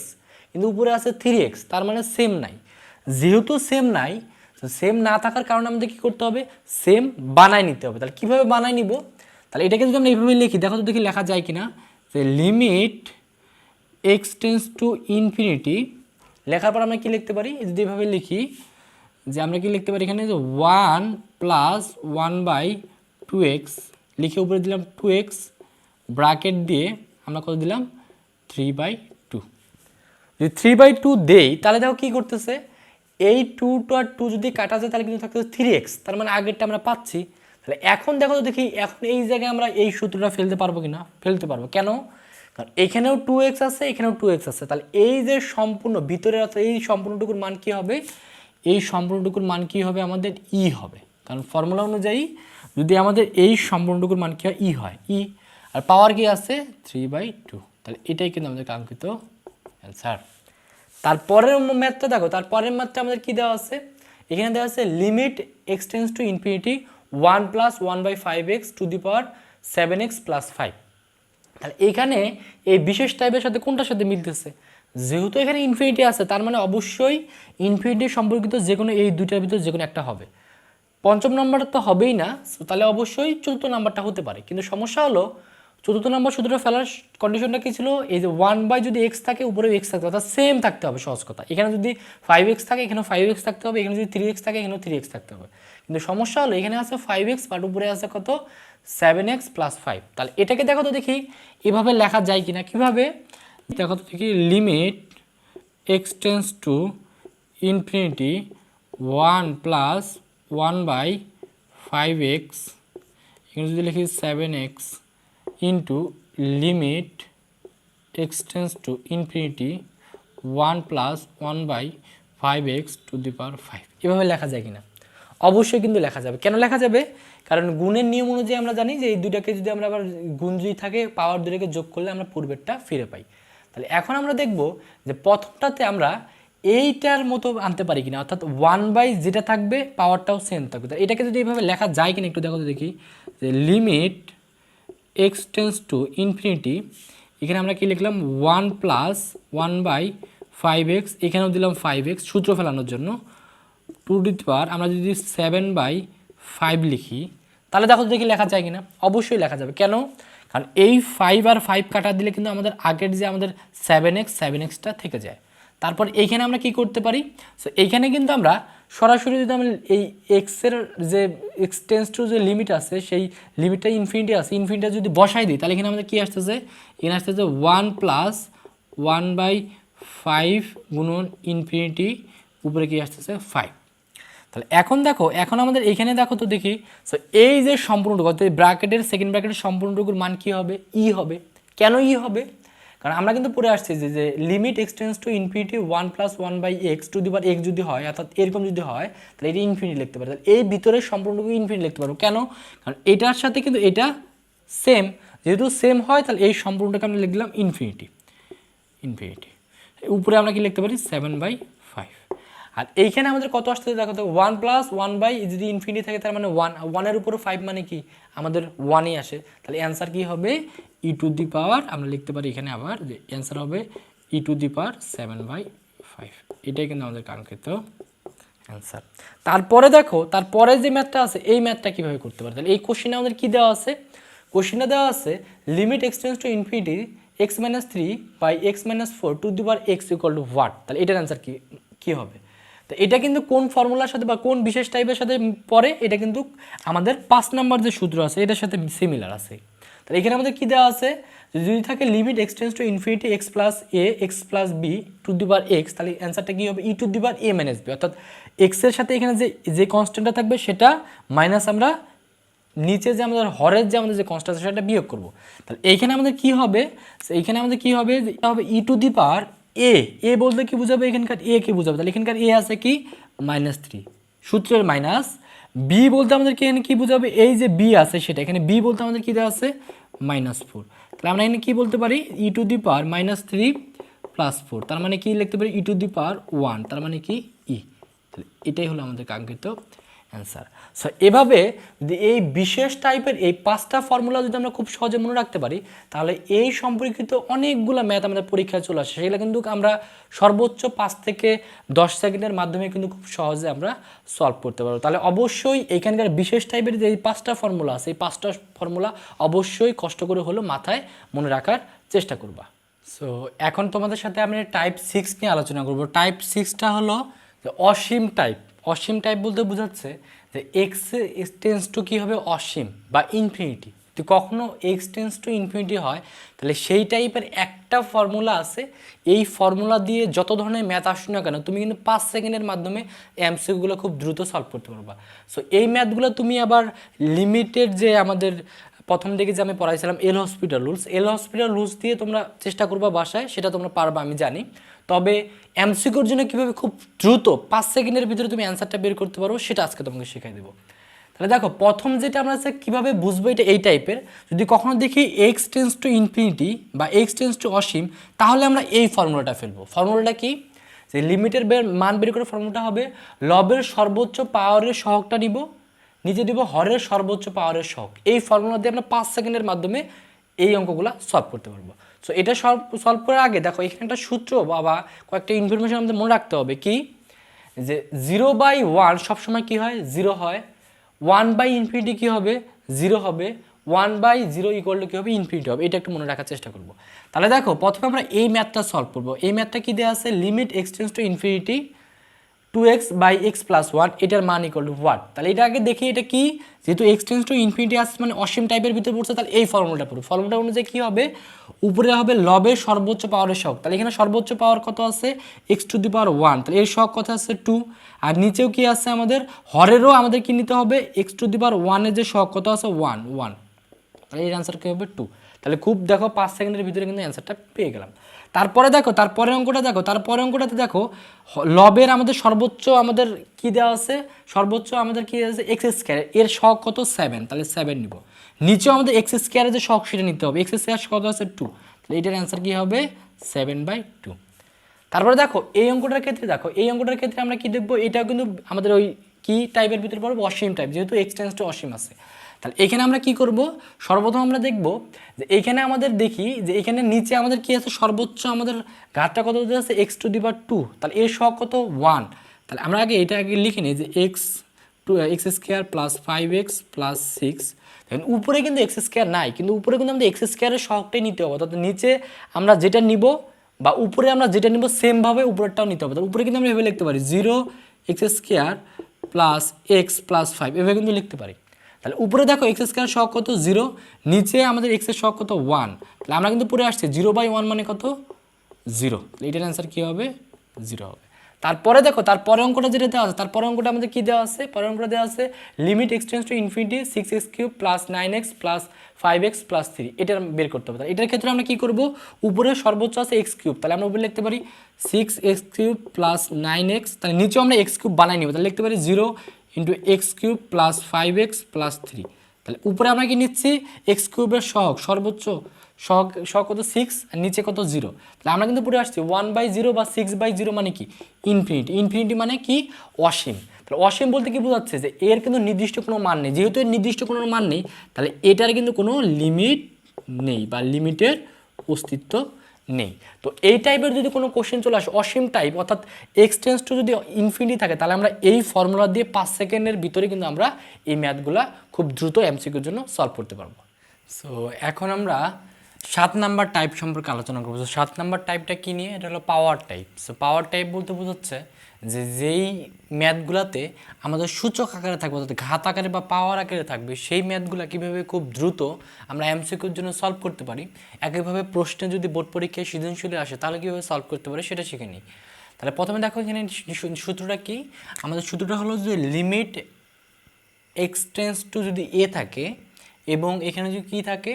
কিন্তু উপরে আছে 3x, তার মানে সেম নাই। যেহেতু সেম নাই, সেম না থাকার কারণে আমাদের কী করতে হবে সেম বানায় নিতে হবে। তাহলে কীভাবে বানায় নিব, তাহলে এটাকে যদি আমরা এইভাবে লিখি দেখো তো দেখি লেখা যায় কিনা যে limit x tends to infinity, লেখার পর আমরা কি লিখতে পারি যদি এভাবে লিখি যে আমরা কি লিখতে পারি এখানে যে 1 + 1/2x লিখে উপরে দিলাম 2x ব্র্যাকেট দিয়ে আমরা কত দিলাম 3/2। যদি 3/2 দেই তাহলে দেখো কী করতেছে এই 2 আর 2 যদি কাটা যায় তাহলে কিন্তু থাকতেছে 3x, তার মানে আগেরটা আমরা পাচ্ছি। তাহলে এখন দেখো তো দেখি এখন এই জায়গায় আমরা এই সূত্রটা ফেলতে পারবো কি না, ফেলতে পারবো। কেন, কারণ এখানেও 2x আছে এখানেও 2x আছে, তাহলে এই যে সম্পূর্ণ ভিতরে অর্থাৎ এই সম্পূর্ণটুকুর মান কী হবে, এই সম্পূর্ণটুকুর মান কী হবে আমাদের ই হবে, কারণ ফর্মুলা অনুযায়ী যদি আমাদের এই সম্পূর্ণটুকুর মান কী হয় ই হয় ই, আর পাওয়ার কি আছে 3/2, তাহলে এটাই কিন্তু আমাদের কাঙ্ক্ষিত অ্যান্সার। তারপরের ম্যাথটা দেখো, তারপরের ম্যাথটা আমাদের কী দেওয়া আছে এখানে দেওয়া আছে limit x tends to infinity 1 + 1/5x to the power 7x + 5। তাহলে এখানে এই বিশেষ টাইপের সাথে কোনটার সাথে মিলতেছে, যেহেতু এখানে ইনফিনিটি আছে তার মানে অবশ্যই ইনফিনিটি সম্পর্কিত যে কোনো এই দুইটার ভিতর যে কোনো একটা হবে। পঞ্চম নাম্বারটা তো হবেই না, তাহলে অবশ্যই চতুর্থ নাম্বারটা হতে পারে। কিন্তু সমস্যা হলো চতুর্থ নাম্বার সূত্রটা ফেলার কন্ডিশনটা কী ছিল, এই যে 1/, যদি x থাকে উপরে x থাকতে হবে অর্থাৎ সেম থাকতে হবে, সহজ কথা। এখানে যদি 5x থাকে এখানেও 5x থাকতে হবে, এখানে যদি 3x থাকে এখানেও 3x থাকতে হবে। কিন্তু সমস্যা হলো এখানে আছে 5x বাট উপরে আছে কত 7x + 5। তাহলে এটাকে দেখো তো দেখি এভাবে লেখা যায় কিনা, কিভাবে দেখো তো দেখি limit x tends to infinity 1 + 1/5x এখানে যদি লিখি 7x into limit x tends to infinity 1 + 1/5x to the power 5, এভাবে লেখা যায় কিনা, অবশ্যই কিন্তু লেখা যাবে। কেন লেখা যাবে, কারণ গুণের নিয়ম অনুযায়ী আমরা জানি যে এই দুটাকে যদি আমরা আবার গুণ যদি থাকে পাওয়ার দুটাকে যোগ করলে আমরা পূর্বেরটা ফিরে পাই। তাহলে এখন আমরা দেখব যে প্রথমটাতে আমরা এইটার মতো আনতে পারি কিনা, অর্থাৎ 1/, যেটা থাকবে পাওয়ারটাও সেম থাকবে। তাহলে এটাকে যদি এইভাবে লেখা যায় কিনা একটু দেখো তো দেখি যে limit x tends to infinity, এখানে আমরা কি লিখলাম 1 + 5x, এখানেও দিলাম 5x সূত্র ফেলানোর জন্য। 2 আমরা যদি 7/5 লিখি তাহলে দেখো দেখি লেখা যায় কিনা, অবশ্যই লেখা যাবে। কেন? কারণ এই 5 আর 5 কাটা দিলে কিন্তু আমাদের আগের যে আমাদের 7xটা থেকে যায়। তারপর এইখানে আমরা কি করতে পারি, সো এইখানে কিন্তু আমরা সরাসরি যদি আমরা এই এক্সের যে এক্সটেন্স টু যে লিমিট আছে সেই লিমিটটা ইনফিনিটি আছে, ইনফিনিটি যদি বসাই দিই তাহলে এখানে আমাদের কী আসতেছে, এখানে আসতেছে 1 + 1/5 গুণন ইনফিনিটি উপরে কি আসতেছে 5। তাহলে এখন দেখো, এখন আমাদের এইখানে দেখো তো দেখি, সো এই যে সম্পূর্ণটুকু অর্থাৎ ব্র্যাকেটের সেকেন্ড ব্র্যাকেটের সম্পূর্ণটুকুর মান কী হবে, ই হবে। কেন ই হবে? কারণ আমরা কিন্তু পড়ে আসছি যে limit এক্সটেন্স two infinity 1 + 1/x two the power x যদি হয়, অর্থাৎ এরকম যদি হয় তাহলে এটা ইনফিনিটি লিখতে পারি। তাহলে এই ভিতরের সম্পূর্ণটুকু ইনফিনিটি লিখতে পারবো। কেন? কারণ এটার সাথে কিন্তু এটা সেম, যেহেতু সেম হয় তাহলে এই সম্পূর্ণটাকে আমরা লিখলাম ইনফিনিটি। উপরে আমরা কি লিখতে পারি 7/5। আর এইখানে আমাদের কত আসতে দেখো তো 1 + 1 যদি ইনফিনিটি থাকে তার মানে 1, 1-এর উপরে 5 মানে কি আমাদের 1ই আসে। তাহলে অ্যান্সার কি হবে e⁻, আমরা লিখতে পারি এখানে আবার যে অ্যান্সার হবে e⁻7/5। এটাই কিন্তু আমাদের কাঙ্ক্ষিত অ্যান্সার। তারপরে দেখো, তারপরে যে ম্যাথটা আছে এই ম্যাথটা কীভাবে করতে পারে। তাহলে এই কোশ্চেনে আমাদের কী দেওয়া আছে, কোশ্চেনে দেওয়া আছে limit এক্সটেন্স to infinity x - 3/x - 4 two the power x = what. তাহলে এটার অ্যান্সার কী হবে? তো এটা কিন্তু কোন ফর্মুলার সাথে বা কোন বিশেষ টাইপের সাথে পড়ে, এটা কিন্তু আমাদের 5 নম্বর যে সূত্র আছে এটার সাথে সিমিলার আছে। তাহলে এখানে আমাদের কী দেওয়া আছে, যদি থাকে limit এক্সটেন্স to infinity x + a x + b two the power x, তাহলে অ্যান্সারটা কী হবে e⁻a - b, অর্থাৎ x এর সাথে এখানে যে কনস্ট্যান্টটা থাকবে সেটা মাইনাস আমরা নিচে যে আমাদের হরের যে আমাদের যে কনস্ট্যান্ট আছে সেটা বিয়োগ করব। তাহলে এইখানে আমাদের কী হবে, এইখানে আমাদের কী হবে, এটা হবে e⁻a। এ বলতে কি বোঝাবে, এখানকার এ কে বোঝাবে, তাহলে এখানকার এ আছে কি -3 সূত্রের মাইনাস। বি বলতে আমাদের কি এখানে কী বোঝাবে, এই যে বি আছে সেটা, এখানে বি বলতে আমাদের কী দেওয়া আছে -4। তাহলে আমরা এখানে কী বলতে পারি e⁻³ + 4, তার মানে কি লিখতে পারি e⁻1, তার মানে কি ই। তাহলে এটাই হলো আমাদের কাঙ্ক্ষিত অ্যান্সার। সো এভাবে যদি এই বিশেষ টাইপের এই 5টা ফর্মুলা যদি আমরা খুব সহজে মনে রাখতে পারি তাহলে এই সম্পর্কিত অনেকগুলো ম্যাথ আমাদের পরীক্ষায় চলে আসে, সেগুলো কিন্তু আমরা সর্বোচ্চ 5 থেকে 10 সেকেন্ডের মাধ্যমে কিন্তু খুব সহজে আমরা সলভ করতে পারবো। তাহলে অবশ্যই এখানকার বিশেষ টাইপের যে এই 5টা ফর্মুলা আছে এই 5টা ফর্মুলা অবশ্যই কষ্ট করে হলো মাথায় মনে রাখার চেষ্টা করবা। সো এখন তোমাদের সাথে আমি টাইপ 6 নিয়ে আলোচনা করব। টাইপ 6টা হলো যে অসীম টাইপ। অসীম টাইপ বলতে বোঝাচ্ছে যে এক্স টেন্স টু কী হবে অসীম বা ইনফিনিটি। যদি কখনো এক্স টেন্স টু ইনফিনিটি হয় তাহলে সেই টাইপের একটা ফর্মুলা আছে, এই ফর্মুলা দিয়ে যত ধরনের ম্যাথ আসুক না কেন তুমি কিন্তু 5 সেকেন্ডের মাধ্যমে এমসিকিউগুলো খুব দ্রুত সলভ করতে পারবা। সো এই ম্যাথগুলো তুমি আবার লিমিটেড যে আমাদের প্রথম দিকে যে আমি পড়াইছিলাম এল হসপিটাল রুলস দিয়ে তোমরা চেষ্টা করবা বাসায়, সেটা তোমরা পারবা আমি জানি। তবে এমসিকিউর জন্য কীভাবে খুব দ্রুত 5 সেকেন্ডের ভিতরে তুমি অ্যান্সারটা বের করতে পারো সেটা আজকে তোমাকে শেখাই দেবো। তাহলে দেখো প্রথম যেটা আমরা কীভাবে বুঝবো এটা এই টাইপের, যদি কখনো দেখি এক্স টেন্স টু ইনফিনিটি বা এক্স টেন্স টু অসীম তাহলে আমরা এই ফর্মুলাটা ফেলবো। ফর্মুলাটা কি, যে লিমিটের মান বের করে ফর্মুলাটা হবে লবের সর্বোচ্চ পাওয়ারের সহগটা নিব, নিচে দিব হরের সর্বোচ্চ পাওয়ারের সহগ। এই ফর্মুলা দিয়ে আমরা 5 সেকেন্ডের মাধ্যমে এই অঙ্কগুলো সলভ করতে পারবো। সো এটা সলভ করার আগে দেখো এখানে একটা সূত্র বা কয়েকটা ইনফরমেশন আমাদের মনে রাখতে হবে কি, যে 0/1 সবসময় কী হয় 0 হয়, 1/∞ কী হবে 0 হবে, 1/0 কী হবে ইনফিনিটি হবে। এটা একটু মনে রাখার চেষ্টা করব। তাহলে দেখো প্রথমে আমরা এই ম্যাথটা সলভ করবো। এই ম্যাথটা কী দেওয়া আছে, লিমিট এক্সটেন্স টু ইনফিনিটি 2x/x + 1 এটার মান হোয়াট। তাহলে এটা আগে দেখি এটা কি, যেহেতু এক্সটেন্স টু ইনফিনিটি আসছে মানে অসীম টাইপের ভিতরে পড়ছে, তাহলে এই ফর্মুলাটা পড়ো। ফর্মুলাটা অনুযায়ী কী হবে, উপরে হবে লবের সর্বোচ্চ পাওয়ারের সহগ। তাহলে এখানে সর্বোচ্চ পাওয়ার কত আছে x⁻1, তাহলে এর সহগ কত আছে 2। আর নিচেও কি আছে আমাদের হরেরও আমাদের কি নিতে হবে x⁻1 এর যে সহগ কত আছে 1, তাহলে এর অ্যান্সার কী হবে 2। তাহলে খুব দেখো 5 সেকেন্ডের ভিতরে কিন্তু অ্যান্সারটা পেয়ে গেলাম। তারপরে দেখো তারপরের অঙ্কটাতে দেখো লবের আমাদের সর্বোচ্চ আমাদের কি দেওয়া আছে, সর্বোচ্চ আমাদের কি আছে x², এর সহগ কত 7, তাহলে 7 নিব। নিচেও আমাদের x² যে সহগ সেটা নিতে হবে, x² কত আছে 2, তাহলে এটার অ্যান্সার কি হবে 7/2। তারপরে দেখো এই অঙ্কটার ক্ষেত্রে আমরা কি দেখবো, এটাও কিন্তু আমাদের ওই কি টাইপের ভিতরে পড়বো? অসীম টাইপ, যেহেতু এক্স টেন্ডস টু অসীম আছে। তাহলে এখানে আমরা কি করব? সর্বপ্রথম আমরা দেখব যে এখানে আমাদের দেখি যে এখানে নিচে আমাদের কি আছে, সর্বোচ্চ আমাদের ঘাতটা কত আছে, এক্স টু দি পাওয়ার 2। তাহলে এর সহগ কত? 1। তাহলে আমরা আগে এটা আগে লিখে নিই যে x square plus 5x plus 6। দেখেন উপরে কিন্তু এক্স স্কোয়ার নাই, কিন্তু উপরে কিন্তু আমাদের এক্স স্কোয়ারের সহগটাই নিতে হবে। অর্থাৎ নিচে আমরা যেটা নিব বা উপরে আমরা যেটা নিব সেমভাবে উপরেরটাও নিতে হবে। উপরে কিন্তু আমরা এভাবে লিখতে পারি 0x square plus x plus 5, এভাবে কিন্তু লিখতে পারি। তাহলে উপরে দেখো এক্স স্কোয়ার সহগ কত? 0, নিচে আমাদের এক্সের সহগ কত? 1। তাহলে আমরা কিন্তু পরে আসছে 0/1 মানে কত? 0। তাহলে এটার অ্যান্সার কী হবে? 0 হবে। তারপরে দেখো তারপরে অঙ্কটা যেটা দেওয়া আছে, তারপরে অঙ্কটা আমাদের কী দেওয়া আছে? পরের অঙ্কটা দেওয়া আছে limit x tends to infinity 6x³ plus 9x plus 5x plus 3, এটা বের করতে হবে। তাহলে এটার ক্ষেত্রে আমরা কী করব? উপরে সর্বোচ্চ আছে x³, তাহলে আমরা উপরে লিখতে পারি 6x³ প্লাস 9x, তাহলে নিচেও আমরা x³ বানাই নিব, তাহলে লিখতে পারি 0 into x³ plus 5x plus 3। তাহলে উপরে আমরা কি নিচ্ছি? x³ সহগ সর্বোচ্চ সহগ কত? 6, আর নিচে কত? 0। তাহলে আমরা কিন্তু পড়ে আসছি 1/0 বা 6/0 মানে কি? ইনফিনিটি। ইনফিনিটি মানে কি? অসীম। তাহলে অসীম বলতে কি বোঝাচ্ছে? যে এর কিন্তু নির্দিষ্ট কোনো মান নেই। যেহেতু এর নির্দিষ্ট কোনো মান নেই, তাহলে এটার কিন্তু কোনো লিমিট নেই বা লিমিটের অস্তিত্ব নেই। তো এই টাইপের যদি কোনো কোশ্চেন চলে আসে অসীম টাইপ, অর্থাৎ এক্স টেন্ডস টু যদি ইনফিনিটি থাকে, তাহলে আমরা এই ফর্মুলা দিয়ে 5 সেকেন্ডের ভিতরে কিন্তু আমরা এই ম্যাথগুলা খুব দ্রুত এমসিকিউর জন্য সলভ করতে পারবো। সো এখন আমরা 7 নাম্বার টাইপ সম্পর্কে আলোচনা করবো। 7 নাম্বার টাইপটা কী নিয়ে? এটা হলো পাওয়ার টাইপ। সো পাওয়ার টাইপ বলতে বোঝাচ্ছে যে যেই ম্যাথগুলোতে আমাদের সূচক আকারে থাকবে, অর্থাৎ ঘাত আকারে বা পাওয়ার আকারে থাকবে, সেই ম্যাথগুলো কীভাবে খুব দ্রুত আমরা এমসিকিউর জন্য সলভ করতে পারি। একইভাবে প্রশ্নে যদি বোর্ড পরীক্ষায় সৃজনশীলে আসে তাহলে কীভাবে সলভ করতে পারি সেটা শিখে নিই। তাহলে প্রথমে দেখো এখানে সূত্রটা কি? আমাদের সূত্রটা হলো যে লিমিট এক্স টেন্ডস টু যদি এ থাকে এবং এখানে যদি কী থাকে,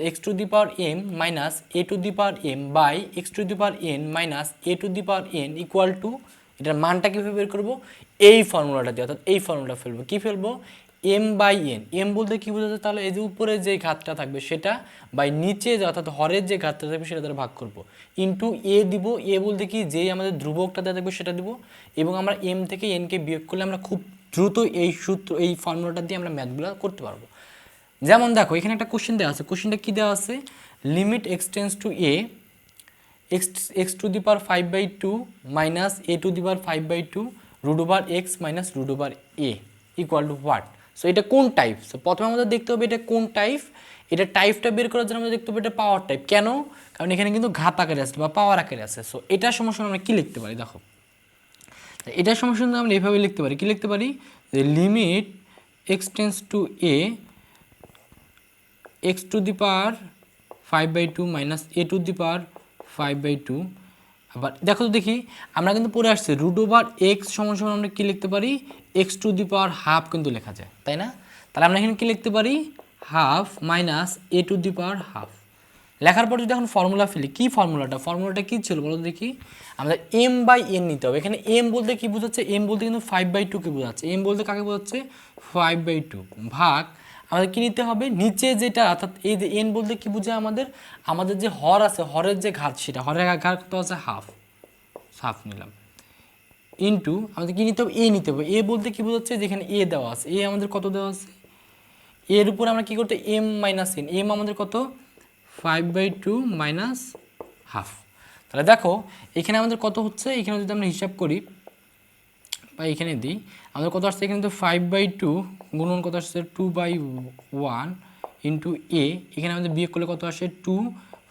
x to the power m minus a to the power m by x to the power n minus a to the power n equal to, এটার মানটা কীভাবে বের করবো? এই ফর্মুলাটা দিয়ে, অর্থাৎ এই ফর্মুলা ফেলবো। কী ফেলবো? M by N. এম বলতে কী বোঝাচ্ছে? তাহলে এই যে উপরে যে ঘাতটা থাকবে সেটা বাই নিচে যে অর্থাৎ হরের যে ঘাতটা থাকবে সেটা দ্বারা ভাগ করবো, ইন্টু এ দিব। এ বলতে কি? যেই আমাদের ধ্রুবকটা দেওয়া থাকবে সেটা দিব, এবং আমরা এম থেকে এনকে বিয়োগ করলে আমরা খুব দ্রুত এই ফর্মুলাটা দিয়ে আমরা ম্যাথগুলো করতে পারবো। যেমন দেখো এখানে একটা কোশ্চেন দেওয়া আছে। কোশ্চেনটা কী দেওয়া আছে? Limit x tends to a x to the power 5/2 minus a to the power 5/2 root over x minus root over a equal to what? So এটা কোন টাইপ? সো প্রথমে আমাদের দেখতে হবে এটা কোন টাইপ। এটা টাইপটা বের করার জন্য আমাদের দেখতে হবে এটা পাওয়ার টাইপ। কেন? কারণ এখানে কিন্তু ঘাত আকারে আছে বা পাওয়ার আকারে আছে। সো এটার সমস্যা আমরা কী লিখতে পারি? দেখো এটার সমস্যা আমরা এভাবে লিখতে পারি। কী লিখতে পারি? যে limit x tends to a x to the power 5/2 minus a to the power 5/2। আবার দেখো তো দেখি, আমরা কিন্তু পড়ে আসছে রুট ওভার এক্স সমান সমান আমরা কী লিখতে পারি? X to the power half কিন্তু লেখা যায়, তাই না? তাহলে আমরা এখানে কী লিখতে পারি? Half minus a to the power half. লেখার পর যদি এখন ফর্মুলা ফেলি, কী ফর্মুলাটা কী ছিল বলো দেখি? আমাদের এম বাই এন নিতে হবে। এখানে এম বলতে কী বোঝাচ্ছে? এম বলতে কিন্তু 5/2কে বোঝাচ্ছে। এম বলতে কাকে বোঝাচ্ছে? 5/2 ভাগ আমাদের কী নিতে হবে? নিচে যেটা, অর্থাৎ এই যে এন বলতে কী বোঝায়? আমাদের যে হর আছে, হরের যে ঘাত, সেটা হরের ঘাত কত আছে? হাফ নিলাম, ইন্টু আমাদের কী নিতে হবে? এ নিতে হবে। এ বলতে কী বোঝাচ্ছে? যেখানে এ দেওয়া আছে, এ আমাদের কত দেওয়া আছে? এর উপরে আমরা কী করতে? M minus N. এম আমাদের কত? 5/2 মাইনাস হাফ। তাহলে দেখো এখানে আমাদের কত হচ্ছে? এখানে যদি আমরা হিসাব করি বা এখানে দিই, আমাদের কত আসছে? এখানে তো 5/2 গুণন কত আসছে? 2/1 ইন্টু এ। এখানে আমাদের বিয়োগ করলে কত আসে? 2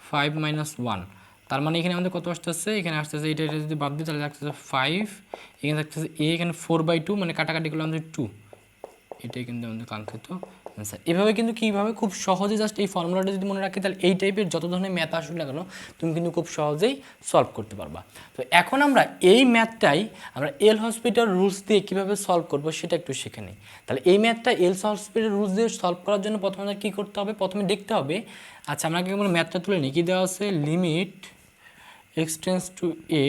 5 মাইনাস 1। তার মানে এখানে আমাদের কত আসতেছে? এখানে আসতেছে এটা যদি বাদ দিই তাহলে আসতেছে 5, এখানে থাকতেছে এ, এখানে 4/2 মানে কাটাকাটি করলে আমাদের 2। এটাই কিন্তু আমাদের কাঙ্ক্ষিত অ্যান্সার। এভাবে কিন্তু কীভাবে খুব সহজে জাস্ট এই ফর্মুলাটা যদি মনে রাখি, তাহলে এই টাইপের যত ধরনের ম্যাথ আসুক না কেন তুমি কিন্তু খুব সহজেই সলভ করতে পারবা। তো এখন আমরা এই ম্যাথটাই আমরা এল হসপিটাল রুলস দিয়ে কীভাবে সলভ করবো সেটা একটু শিখে নিই। তাহলে এই ম্যাথটা এল হসপিটাল রুলস দিয়ে সলভ করার জন্য প্রথমে আমাদের কী করতে হবে? প্রথমে দেখতে হবে, আচ্ছা আমরা কেমন ম্যাথটা তুলে নিই। কী দেওয়া আছে? Limit x tends to a,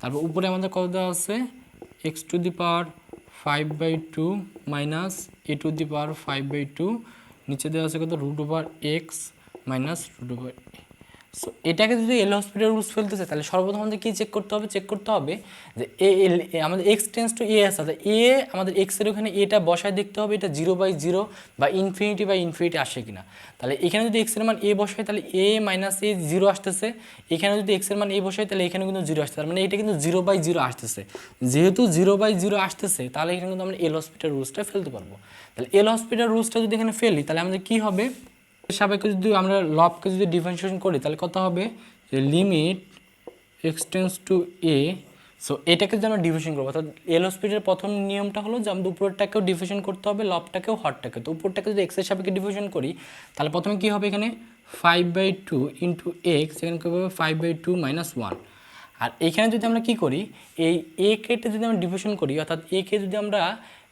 তারপর উপরে আমাদের কত দেওয়া আছে? X to the power 5/2 minus a to the power 5/2, নিচে দেওয়া আছে কত? Root over x minus root over a. So এটাকে যদি এল হসপিটাল রুলস ফেলতে চাই তাহলে সর্বপ্রথম আমাদের কী চেক করতে হবে যে আমাদের এক্স টেন্স টু এ আছে, এ আমাদের এক্সের ওখানে এটা বসায় দেখতে হবে এটা 0/0 বা ইনফিনিটি আসে কিনা। তাহলে এখানে যদি এক্সের মান এ বসায় তাহলে এ মাইনাস এ 0 আসতেছে, এখানে যদি এক্সের মান এ বসায় তাহলে এখানে কিন্তু 0 আসতেছে, তার মানে এটা কিন্তু 0/0 আসতেছে। যেহেতু 0/0 আসতেছে তাহলে এখানে কিন্তু আমরা এল হসপিটাল রুলসটা ফেলতে পারবো। তাহলে এল হসপিটাল রুলসটা যদি এখানে ফেলি তাহলে আমাদের কী হবে, সাপেক্ষে যদি আমরা লবকে যদি ডিফারেন্সিয়েশন করি তাহলে কত হবে যে লিমিট এক্সটেন্স টু এ। সো এটাকে যদি আমরা ডিভিশন করবো অর্থাৎ এল হসপিটালের প্রথম নিয়মটা হলো যে আমাদের উপরটাকেও ডিভিশন করতে হবে, লবটাকেও হরটাকে। তো উপরটাকে যদি এক্সের সাপেক্ষে ডিভিশন করি তাহলে প্রথমে কী হবে, এখানে 5/2 ইন্টু এক্স, এখানে কী হবে 5/2 মাইনাস 1। আর এখানে যদি আমরা কী করি, এই এ কেটে যদি আমরা ডিভিশন করি অর্থাৎ এ কে যদি আমরা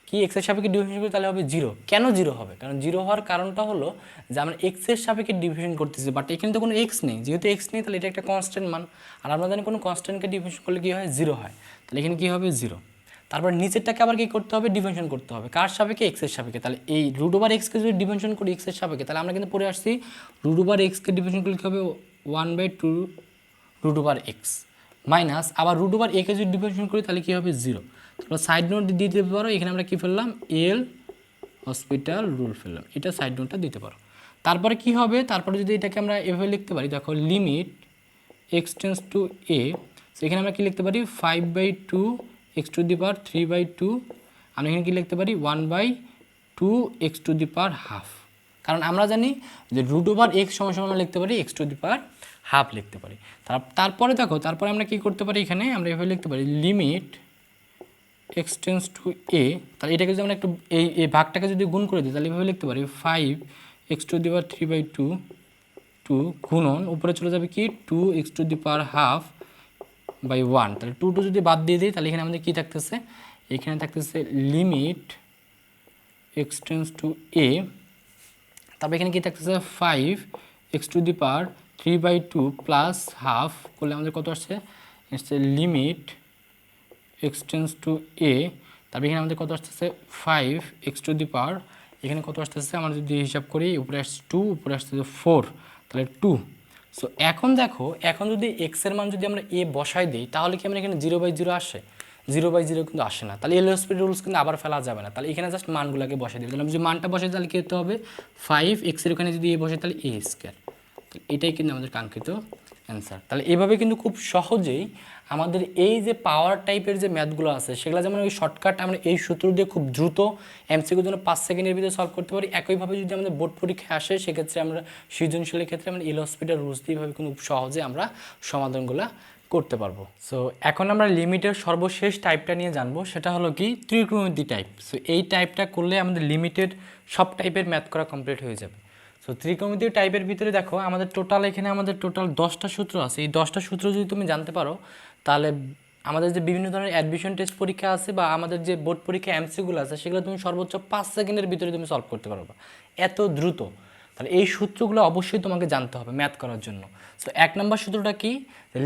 কি এক্সের সাপেক্ষে ডিভিশন করি তাহলে হবে 0। কেন 0 হবে? কারণ 0 হওয়ার কারণটা হলো যে আমরা এক্সের সাপেক্ষে ডিভিশন করতেছি, বাট এখানে তো কোনো এক্স নেই। যেহেতু এক্স নেই তাহলে এটা একটা কনস্ট্যান্ট মান, আর আমরা জানি কোনো কনস্ট্যান্টকে ডিভিশন করলে কী হয়, 0 হয়। তাহলে এখানে কী হবে 0। তারপর নিচেরটাকে আবার কী করতে হবে, ডিভিশন করতে হবে কার সাপেক্ষে, এক্সের সাপেক্ষে। তাহলে এই √(x)কে যদি ডিভিশন করি এক্সের সাপেক্ষে তাহলে আমরা কিন্তু পড়ে আসছি √(x)কে ডিভিশন করলে কী হবে 1/2 √(x) মাইনাস আবার √(a)কে যদি ডিভিশন করি তাহলে কী হবে 0। তারপর সাইড নোট দিয়ে দিতে পারো, এখানে আমরা কী ফেললাম এল হসপিটাল রুল ফেললাম, এটা সাইড নোটটা দিতে পারো। তারপরে কি হবে, তারপরে যদি এটাকে আমরা এভাবে লিখতে পারি, দেখো লিমিট এক্সটেন্স টু এ, সেখানে আমরা কী লিখতে পারি 5/2 x⁻³ আমরা এখানে কী লিখতে পারি 1/2 x⁻²। কারণ আমরা জানি যে √(x) সমান আমরা লিখতে পারি x⁻½ লিখতে পারি। তারপরে দেখো তারপরে আমরা কী করতে পারি, এখানে আমরা এভাবে লিখতে পারি লিমিট এক্সটেন্স টু এ। তাহলে এটাকে যদি আমরা একটু এই ভাগটাকে যদি গুণ করে দিই তাহলে এভাবে লিখতে পারি 5x⁻³ গুণন উপরে চলে যাবে কি 2x⁻½ তাহলে 2 যদি বাদ দিয়ে দিই তাহলে এখানে আমাদের কী থাকতেছে, এখানে থাকতেছে লিমিট এক্সটেন্স টু এ, তারপর এখানে কী থাকতেছে 5x⁻³ প্লাস হাফ করলে আমাদের কত আসছে, লিমিট এক্সটেন্স টু এ। তারপরে এখানে আমাদের কত আসতেছে 5x⁻, এখানে কত আসতেছে আমরা যদি হিসাব করি উপরে আসছে 2, উপরে আসতেছে 4, তাহলে 2। সো এখন দেখো, এখন যদি এক্সের মান যদি আমরা এ বসাই দিই তাহলে কি আমরা এখানে 0/0 আসে? 0/0 কিন্তু আসে না। তাহলে এল হসপিটাল রুলস কিন্তু আবার ফেলা যাবে না। তাহলে এখানে জাস্ট মানগুলোকে বসাই দিই। তাহলে আমি যদি মানটা বসাই তাহলে কী হতে হবে 5x-এর ওখানে যদি এ বসে তাহলে a²। এটাই কিন্তু আমাদের কাঙ্ক্ষিত অ্যান্সার। তাহলে এভাবে কিন্তু খুব সহজেই আমাদের এই যে পাওয়ার টাইপের যে ম্যাথগুলো আছে সেগুলো যেমন ওই শর্টকাট আমরা এই সূত্র দিয়ে খুব দ্রুত এমসিকিউর জন্য 5 সেকেন্ডের ভিতরে সলভ করতে পারি। একইভাবে যদি আমাদের বোর্ড পরীক্ষায় আসে সেক্ষেত্রে আমরা সৃজনশীলের ক্ষেত্রে আমরা এল হসপিটাল রুলস দিয়েভাবে কিন্তু খুব সহজে আমরা সমাধানগুলো করতে পারবো। সো এখন আমরা লিমিটের সর্বশেষ টাইপটা নিয়ে জানবো, সেটা হলো কি ত্রিকোণমিতি টাইপ। সো এই টাইপটা করলে আমাদের লিমিটেড সব টাইপের ম্যাথ করা কমপ্লিট হয়ে যাবে। সো ত্রিকোণমিতি টাইপের ভিতরে দেখো আমাদের এখানে আমাদের টোটাল 10টা সূত্র আছে। এই 10টা সূত্র যদি তুমি জানতে পারো তাহলে আমাদের যে বিভিন্ন ধরনের অ্যাডমিশন টেস্ট পরীক্ষা আছে বা আমাদের যে বোর্ড পরীক্ষা এমসিকিউগুলো আছে সেগুলো তুমি সর্বোচ্চ 5 সেকেন্ডের ভিতরে তুমি সলভ করতে পারবে, এত দ্রুত। তাহলে এই সূত্রগুলো অবশ্যই তোমাকে জানতে হবে ম্যাথ করার জন্য। সো 1 নম্বর সূত্রটা কি,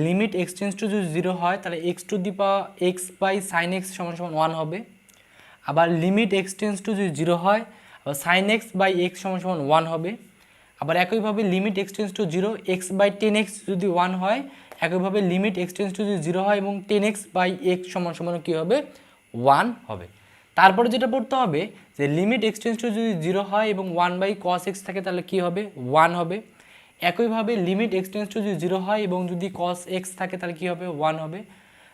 লিমিট এক্সটেন্স টু যদি 0 হয় তাহলে x⁻sin x = 1 হবে। আবার লিমিট এক্সটেন্স টু যদি 0 হয় আবার sin x/x = 1 হবে। আবার একইভাবে লিমিট এক্সটেন্স টু 0 x/10x যদি 1 হয়, একইভাবে লিমিট এক্সটেন্স টু যদি 0 হয় এবং 10x/x = কী হবে 1 হবে। তারপরে যেটা পড়তে হবে যে লিমিট এক্সটেন্স টু যদি 0 হয় এবং 1/cos x থাকে তাহলে কী হবে 1 হবে। একইভাবে লিমিট এক্সটেন্স টু যদি 0 হয় এবং যদি cos x থাকে তাহলে কী হবে 1 হবে।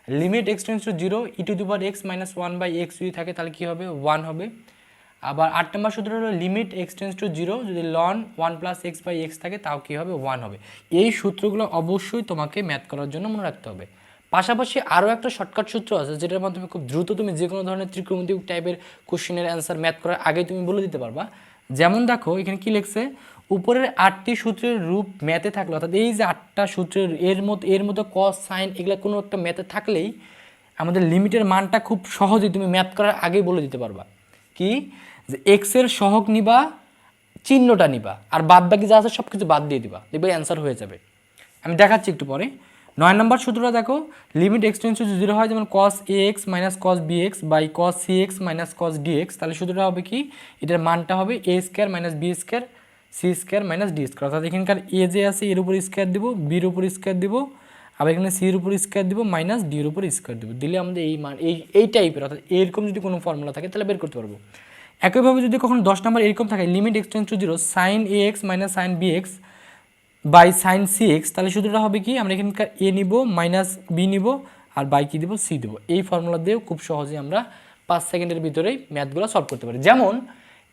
লিমিট এক্সটেন্স টু 0 e⁻x - 1/x যদি থাকে তাহলে কী হবে 1 হবে। আবার 8 নম্বর সূত্র হলো লিমিট এক্সটেন্স টু 0 যদি ln 1 + x/x থাকে তাও কী হবে 1 হবে। এই সূত্রগুলো অবশ্যই তোমাকে ম্যাথ করার জন্য মনে রাখতে হবে। পাশাপাশি আরও একটা শর্টকাট সূত্র আছে যেটার মাধ্যমে খুব দ্রুত তুমি যে কোনো ধরনের ত্রিকোণমিতিক টাইপের কোশ্চেনের অ্যান্সার ম্যাথ করার আগে তুমি বলে দিতে পারবা। যেমন দেখো এখানে কি লিখছে, উপরের 8টি সূত্রের রূপ ম্যাথে থাকলে অর্থাৎ এই যে 8টা সূত্রের এর মধ্যে cos sin এগুলো কোনো একটা ম্যাথে থাকলেই আমাদের লিমিটের মানটা খুব সহজেই তুমি ম্যাথ করার আগেই বলে দিতে পারবা। কি যে এক্সের সহগ নিবা, চিহ্নটা নিবা, আর বাদ বাকি যা আছে সব কিছু বাদ দিয়ে দিবা, দেখবে অ্যান্সার হয়ে যাবে। আমি দেখাচ্ছি একটু পরে। 9 নম্বর সূত্রটা দেখো, লিমিট এক্সটেন্স টু 0 হয় যেমন cos ax - cos bx cos cx - cos dx, তাহলে সূত্রটা হবে কি, এটার মানটা হবে a² - b² c square minus d square, অর্থাৎ এখানকার এ যে আছে এর উপর স্কোয়ার দিব, বির উপর স্কোয়ার দিব, আবার এখানে সির উপর স্কোয়ার দিব, মাইনাস ডির উপর স্কোয়ার দিব, দিলে আমাদের এই মান এই টাইপের অর্থাৎ এরকম যদি কোনো ফর্মুলা থাকে তাহলে বের করতে পারবো। একইভাবে যদি কখনো 10 নম্বর এরকম থাকে limit x tends to 0 sine a x minus sine b x by sine c x, তাহলে সূত্রটা হবে কি, আমরা এখানকার এ নিব মাইনাস বি নিব আর বাই কি দিব, সি দেবো। এই ফর্মুলা দিয়েও খুব সহজে আমরা 5 সেকেন্ডের ভিতরেই ম্যাথগুলো সলভ করতে পারি। যেমন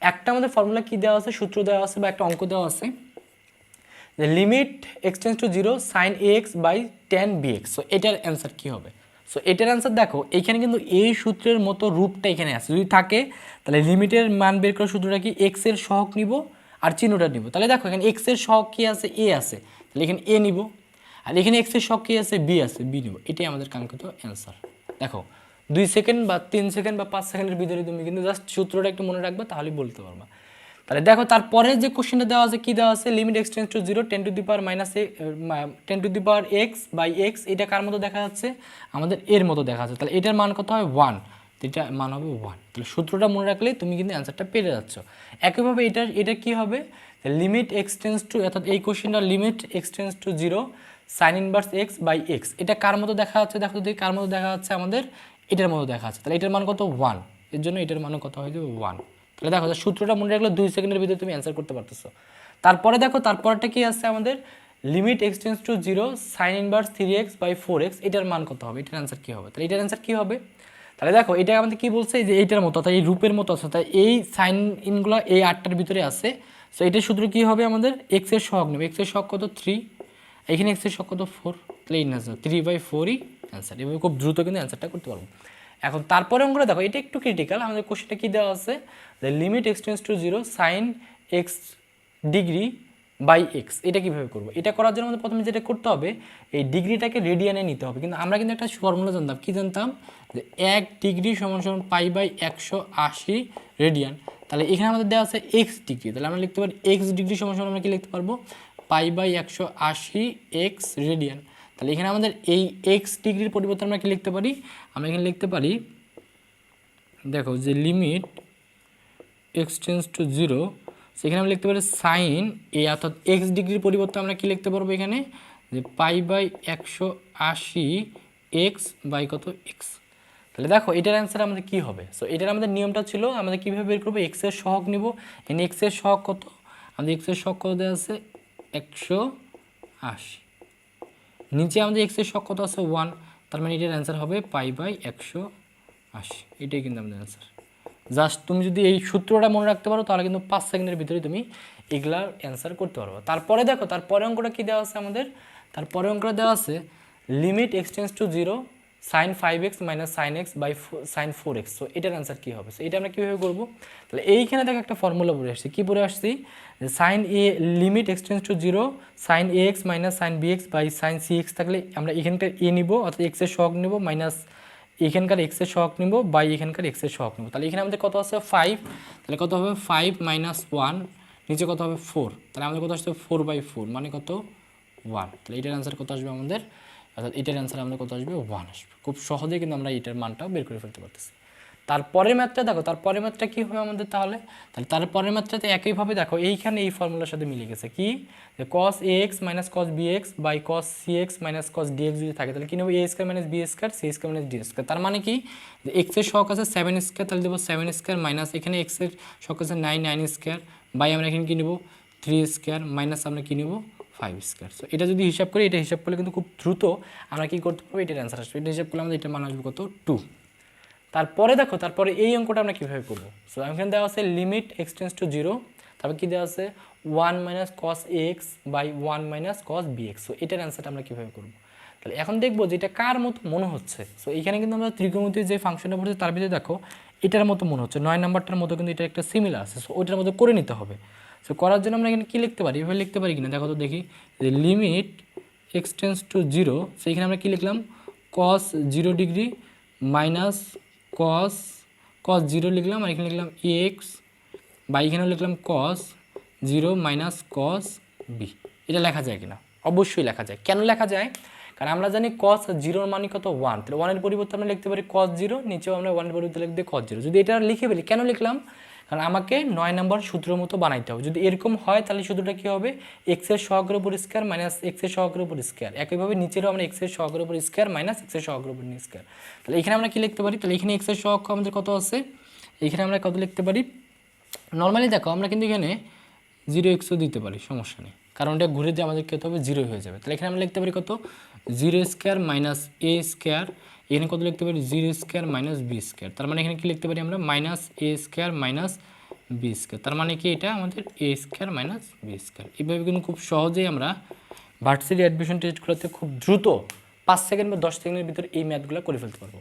একটা আমাদের ফর্মুলা কি দেওয়া আছে, সূত্র দেওয়া আছে বা একটা অঙ্ক দেওয়া আছে, যে limit x tends to 0 sine a x by tan b x. So এটার অ্যান্সার কী হবে? সো এটার অ্যান্সার দেখো, এইখানে কিন্তু এই সূত্রের মতো রূপটা এখানে আছে, যদি থাকে তাহলে লিমিটের মান বের করার সূত্রটা কি, এক্স এর সহগ নিব আর চিহ্নটা নিব। তাহলে দেখো এখানে এক্স এর সহগ কি আছে, এ আছে, তাহলে এখানে এ নিব, আর এখানে এক্স এর সহগ কি আছে, বি আছে, বি নিব। এটাই আমাদের কাঙ্ক্ষিত অ্যান্সার। দেখো 2 সেকেন্ড বা 3 সেকেন্ড বা 5 সেকেন্ডের ভিতরে তুমি কিন্তু জাস্ট সূত্রটা একটু মনে রাখবে, তাহলেই বলতে পারবা। তাহলে দেখো তারপরে যে কোশ্চেনটা দেওয়া আছে, কি দেওয়া আছে, limit x tends to 0 10 to the power minus 10 to the power x by x, এটা কার মতো দেখা যাচ্ছে, আমাদের এর মতো দেখা যাচ্ছে। তাহলে এটার মান কত হয়, 1, এটা মান হবে 1। তাহলে সূত্রটা মনে রাখলেই তুমি কিন্তু অ্যান্সারটা পেয়ে যাচ্ছ। একইভাবে এটা কি হবে, লিমিট এক্স টেন্ডস টু, অর্থাৎ এই কোশ্চেনটা limit x tends to 0 sine inverse x by x, এটা কার মতো দেখা যাচ্ছে, দেখো দেখি কার মতো দেখা যাচ্ছে, আমাদের এটার মতো দেখা যাচ্ছে। তাহলে এটার মান কত, 1, এর জন্য এটার মানও কত হয়ে যাবে, 1। তাহলে দেখো সূত্রটা মনে রাখলে 2 সেকেন্ডের ভিতরে তুমি অ্যান্সার করতে পারতেছো। তারপরে দেখো তারপরটা কি আছে আমাদের, limit x tends to 0 sine inverse 3x by 4x, এটার মান কত হবে, এটার অ্যান্সার কী হবে? তাহলে এটার অ্যান্সার কী হবে, তাহলে দেখো এটা আমাদের কি বলছে, যে এইটার মতো অর্থাৎ এই রূপের মতো আছে, তাই এই সাইন ইনগুলো এই 8টার ভিতরে আছে। সো এটার সূত্র কী হবে, আমাদের এক্স এর সহগ নেবে, এক্স এর সহগ কত 3, এখানে এক্স এর সহগ কত 4, তাহলে এই অ্যান্সার 3/4ই অ্যান্সার। এভাবে খুব দ্রুত কিন্তু অ্যান্সারটা করতে পারবো। এখন তারপরে অঙ্কটা দেখো, এটা একটু ক্রিটিক্যাল, আমাদের কোশ্চেনটা কী দেওয়া আছে, যে limit x tends to 0 sine x degree by x, এটা কীভাবে করবো? এটা করার জন্য আমাদের প্রথমে যেটা করতে হবে, এই ডিগ্রিটাকে রেডিয়ানে নিতে হবে। কিন্তু আমরা কিন্তু একটা ফর্মুলা জানতাম, কী জানতাম, যে 1 ডিগ্রি সমান সমান π/180 রেডিয়ান। তাহলে এখানে আমাদের দেওয়া আছে এক্স ডিগ্রি, তাহলে আমরা লিখতে পারি এক্স ডিগ্রি সমান সমান আমরা কি লিখতে পারবো, π/180 এক্স রেডিয়ান। তাহলে এখানে আমাদের এই এক্স ডিগ্রির পরিবর্তে আমরা কি লিখতে পারি, আমরা এখানে লিখতে পারি, দেখো যে লিমিট এক্স টেন্ডস টু 0, সেখানে আমরা লিখতে পারি সাইন এ, অর্থাৎ এক্স ডিগ্রির পরিবর্তে আমরা কি লিখতে পারবো এখানে, যে π/180 এক্স বাই কত এক্স। তাহলে দেখো এটার অ্যান্সার আমাদের কী হবে। সো এটার আমাদের নিয়মটা ছিল, আমাদের কীভাবে বের করবো, এক্স এর সহগ নিব, এখানে এক্স এর সহগ কত, আমাদের এক্স এর সহগ কত দেওয়া আছে 180, নিচে আমাদের এক্স এর সহগ কত আছে 1, তার মানে এটার অ্যান্সার হবে π/180, এটাই কিন্তু আমাদের অ্যান্সার। জাস্ট তুমি যদি এই সূত্রটা মনে রাখতে পারো তাহলে কিন্তু 5 সেকেন্ডের ভিতরে তুমি এগুলার অ্যান্সার করতে পারবে। তারপরে দেখো তারপরে অঙ্কটা কী দেওয়া আছে আমাদের, তারপরে অঙ্কটা দেওয়া আছে limit x tends to 0 sine 5x minus sine x by sine 4x। So এটার অ্যান্সার কী হবে, সো এটা আমরা কীভাবে করবো, তাহলে এইখানে দেখো একটা ফর্মুলা পড়ে আসছি, কী পড়ে আসছি, যে sine a limit x tends to 0 sine a x minus sine b x by sine c x, থাকলে আমরা এখানকার এ নিব অর্থাৎ এক্সের সহগ নেব, মাইনাস এখানকার এক্সের সহগ নিব বাই এখানকার এক্সের সহগ নেব। তাহলে এখানে আমাদের কত আছে 5, তাহলে কত হবে 5 - 1, নিচে কত হবে 4, তাহলে আমাদের কত আসছে 4/4 মানে কত 1। তাহলে এটার অ্যান্সার কত আসবে আমাদের, অর্থাৎ এটার অ্যান্সার আমাদের কত আসবে 1 আসবে। খুব সহজেই কিন্তু আমরা এটার মানটাও বের করে ফেলতে পারতেছি। তারপরের ম্যাথটা দেখো, তারপরের ম্যাথটা কী হবে আমাদের, তাহলে তারপরের ম্যাথটাতে একইভাবে দেখো এইখানে এই ফর্মুলার সাথে মিলে গেছে, কি যে cos ax minus cos bx by cos cx minus cos dx যদি থাকে তাহলে কী নেবো, a square minus b square c square minus d square. তার মানে কি, যে এক্স এর সহগ আছে 7 স্কোয়ার, তাহলে দেবো 7 স্কোয়ার মাইনাস এখানে এক্স এর সহগ আছে 9 স্কোয়ার বাই আমরা এখানে কী নেবো 3 স্কোয়ার মাইনাস আমরা কী নেবো 5 স্কোয়ার। সো এটা যদি হিসাব করি, এটা হিসাব করলে কিন্তু খুব দ্রুত আমরা কী করতে পারবো, এটার অ্যান্সার আসবে। এটা হিসাব করলে আমাদের এটার মান আসবে কত 2। তারপরে দেখো তারপরে এই অঙ্কটা আমরা কীভাবে করবো, সো এখানে দেওয়া আছে লিমিট এক্স টেন্ডস টু 0, তারপর কী দেওয়া আছে 1 - cos ax by 1 - cos bx। So এটার অ্যান্সারটা আমরা কীভাবে করবো, তাহলে এখন দেখবো যে এটা কার মতো মনে হচ্ছে। সো এখানে কিন্তু আমরা ত্রিকোণমিতির যে ফাংশনটা পড়ছে তার ভিতরে দেখো এটার মতো মনে হচ্ছে, 9 নাম্বারটার মতো কিন্তু এটা একটা সিমিলার আছে। সো ওইটার মতো করে নিতে হবে। সো করার জন্য আমরা এখানে কী লিখতে পারি, এভাবে লিখতে পারি কিনা দেখো তো দেখি, যে লিমিট এক্স টেন্ডস টু 0, সেইখানে আমরা কী লিখলাম cos 0 ডিগ্রি মাইনাস cos 0 লিখলাম, আর এখানে লিখলাম এক্স বা এখানেও লিখলাম cos 0 মাইনাস cos b। এটা লেখা যায় কিনা, অবশ্যই লেখা যায়। কেন লেখা যায়, কারণ আমরা জানি cos 0 মানে কত 1, তাহলে 1 এর পরিবর্তে আমরা লিখতে পারি cos 0, নিচেও আমরা 1 এর পরিবর্তে লিখতে cos 0। যদি এটা লিখে ফেলি, কেন লিখলাম, কারণ আমাকে 9 নম্বর সূত্র মতো বানাইতে হবে। যদি এরকম হয় তাহলে সূত্রটা কী হবে, এক্সের সহগের উপর স্কোয়ার মাইনাস এক্সের সহগের উপর স্কোয়ার। একইভাবে নিচেরও আমরা এক্সের সহগের উপর স্কোয়ার মাইনাস এক্সের সহগের উপর স্কোয়ার। তাহলে এখানে আমরা কী লিখতে পারি, তাহলে এখানে এক্সের সহগ আমাদের কত আছে, এখানে আমরা কত লিখতে পারি, নর্মালি দেখো আমরা কিন্তু এখানে 0x দিতে পারি, সমস্যা নেই, কারণ এটা ঘুরে দিয়ে আমাদের কী হতে হবে, 0 হয়ে যাবে। তাহলে এখানে আমরা লিখতে পারি কত, 0 স্কোয়ার মাইনাস এ স্কোয়ার, এখানে কত লিখতে পারি, 0 স্কোয়ার মাইনাস বি স্কোয়ার। তার মানে এখানে কি লিখতে পারি আমরা, মাইনাস এ স্কোয়ার মাইনাস বি স্কোয়ার। তার মানে কি এটা আমাদের এ স্কোয়ার মাইনাস বি স্কোয়ার। এইভাবে কিন্তু খুব সহজেই আমরা ভার্সিটি অ্যাডমিশন টেস্টগুলোতে খুব দ্রুত 5 সেকেন্ড বা 10 সেকেন্ডের ভিতরে এই ম্যাথগুলো করে ফেলতে পারবো।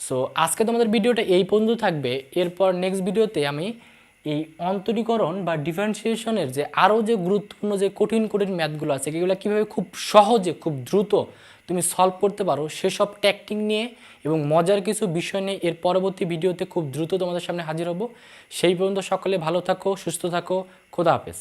সো আজকে তোমাদের ভিডিওটা এই পর্যন্ত থাকবে। এরপর নেক্সট ভিডিওতে আমি এই অন্তরীকরণ বা ডিফারেন্সিয়েশনের যে আরও যে গুরুত্বপূর্ণ যে কঠিন কঠিন ম্যাথগুলো আছে, এগুলো কীভাবে খুব সহজে খুব দ্রুত তুমি সলভ করতে পারো সেসব ট্যাকটিক নিয়ে এবং মজার কিছু বিষয় নিয়ে এর পরবর্তী ভিডিওতে খুব দ্রুত তোমাদের সামনে হাজির হব। সেই পর্যন্ত সকলে ভালো থাকো, সুস্থ থাকো, খোদা হাফেজ।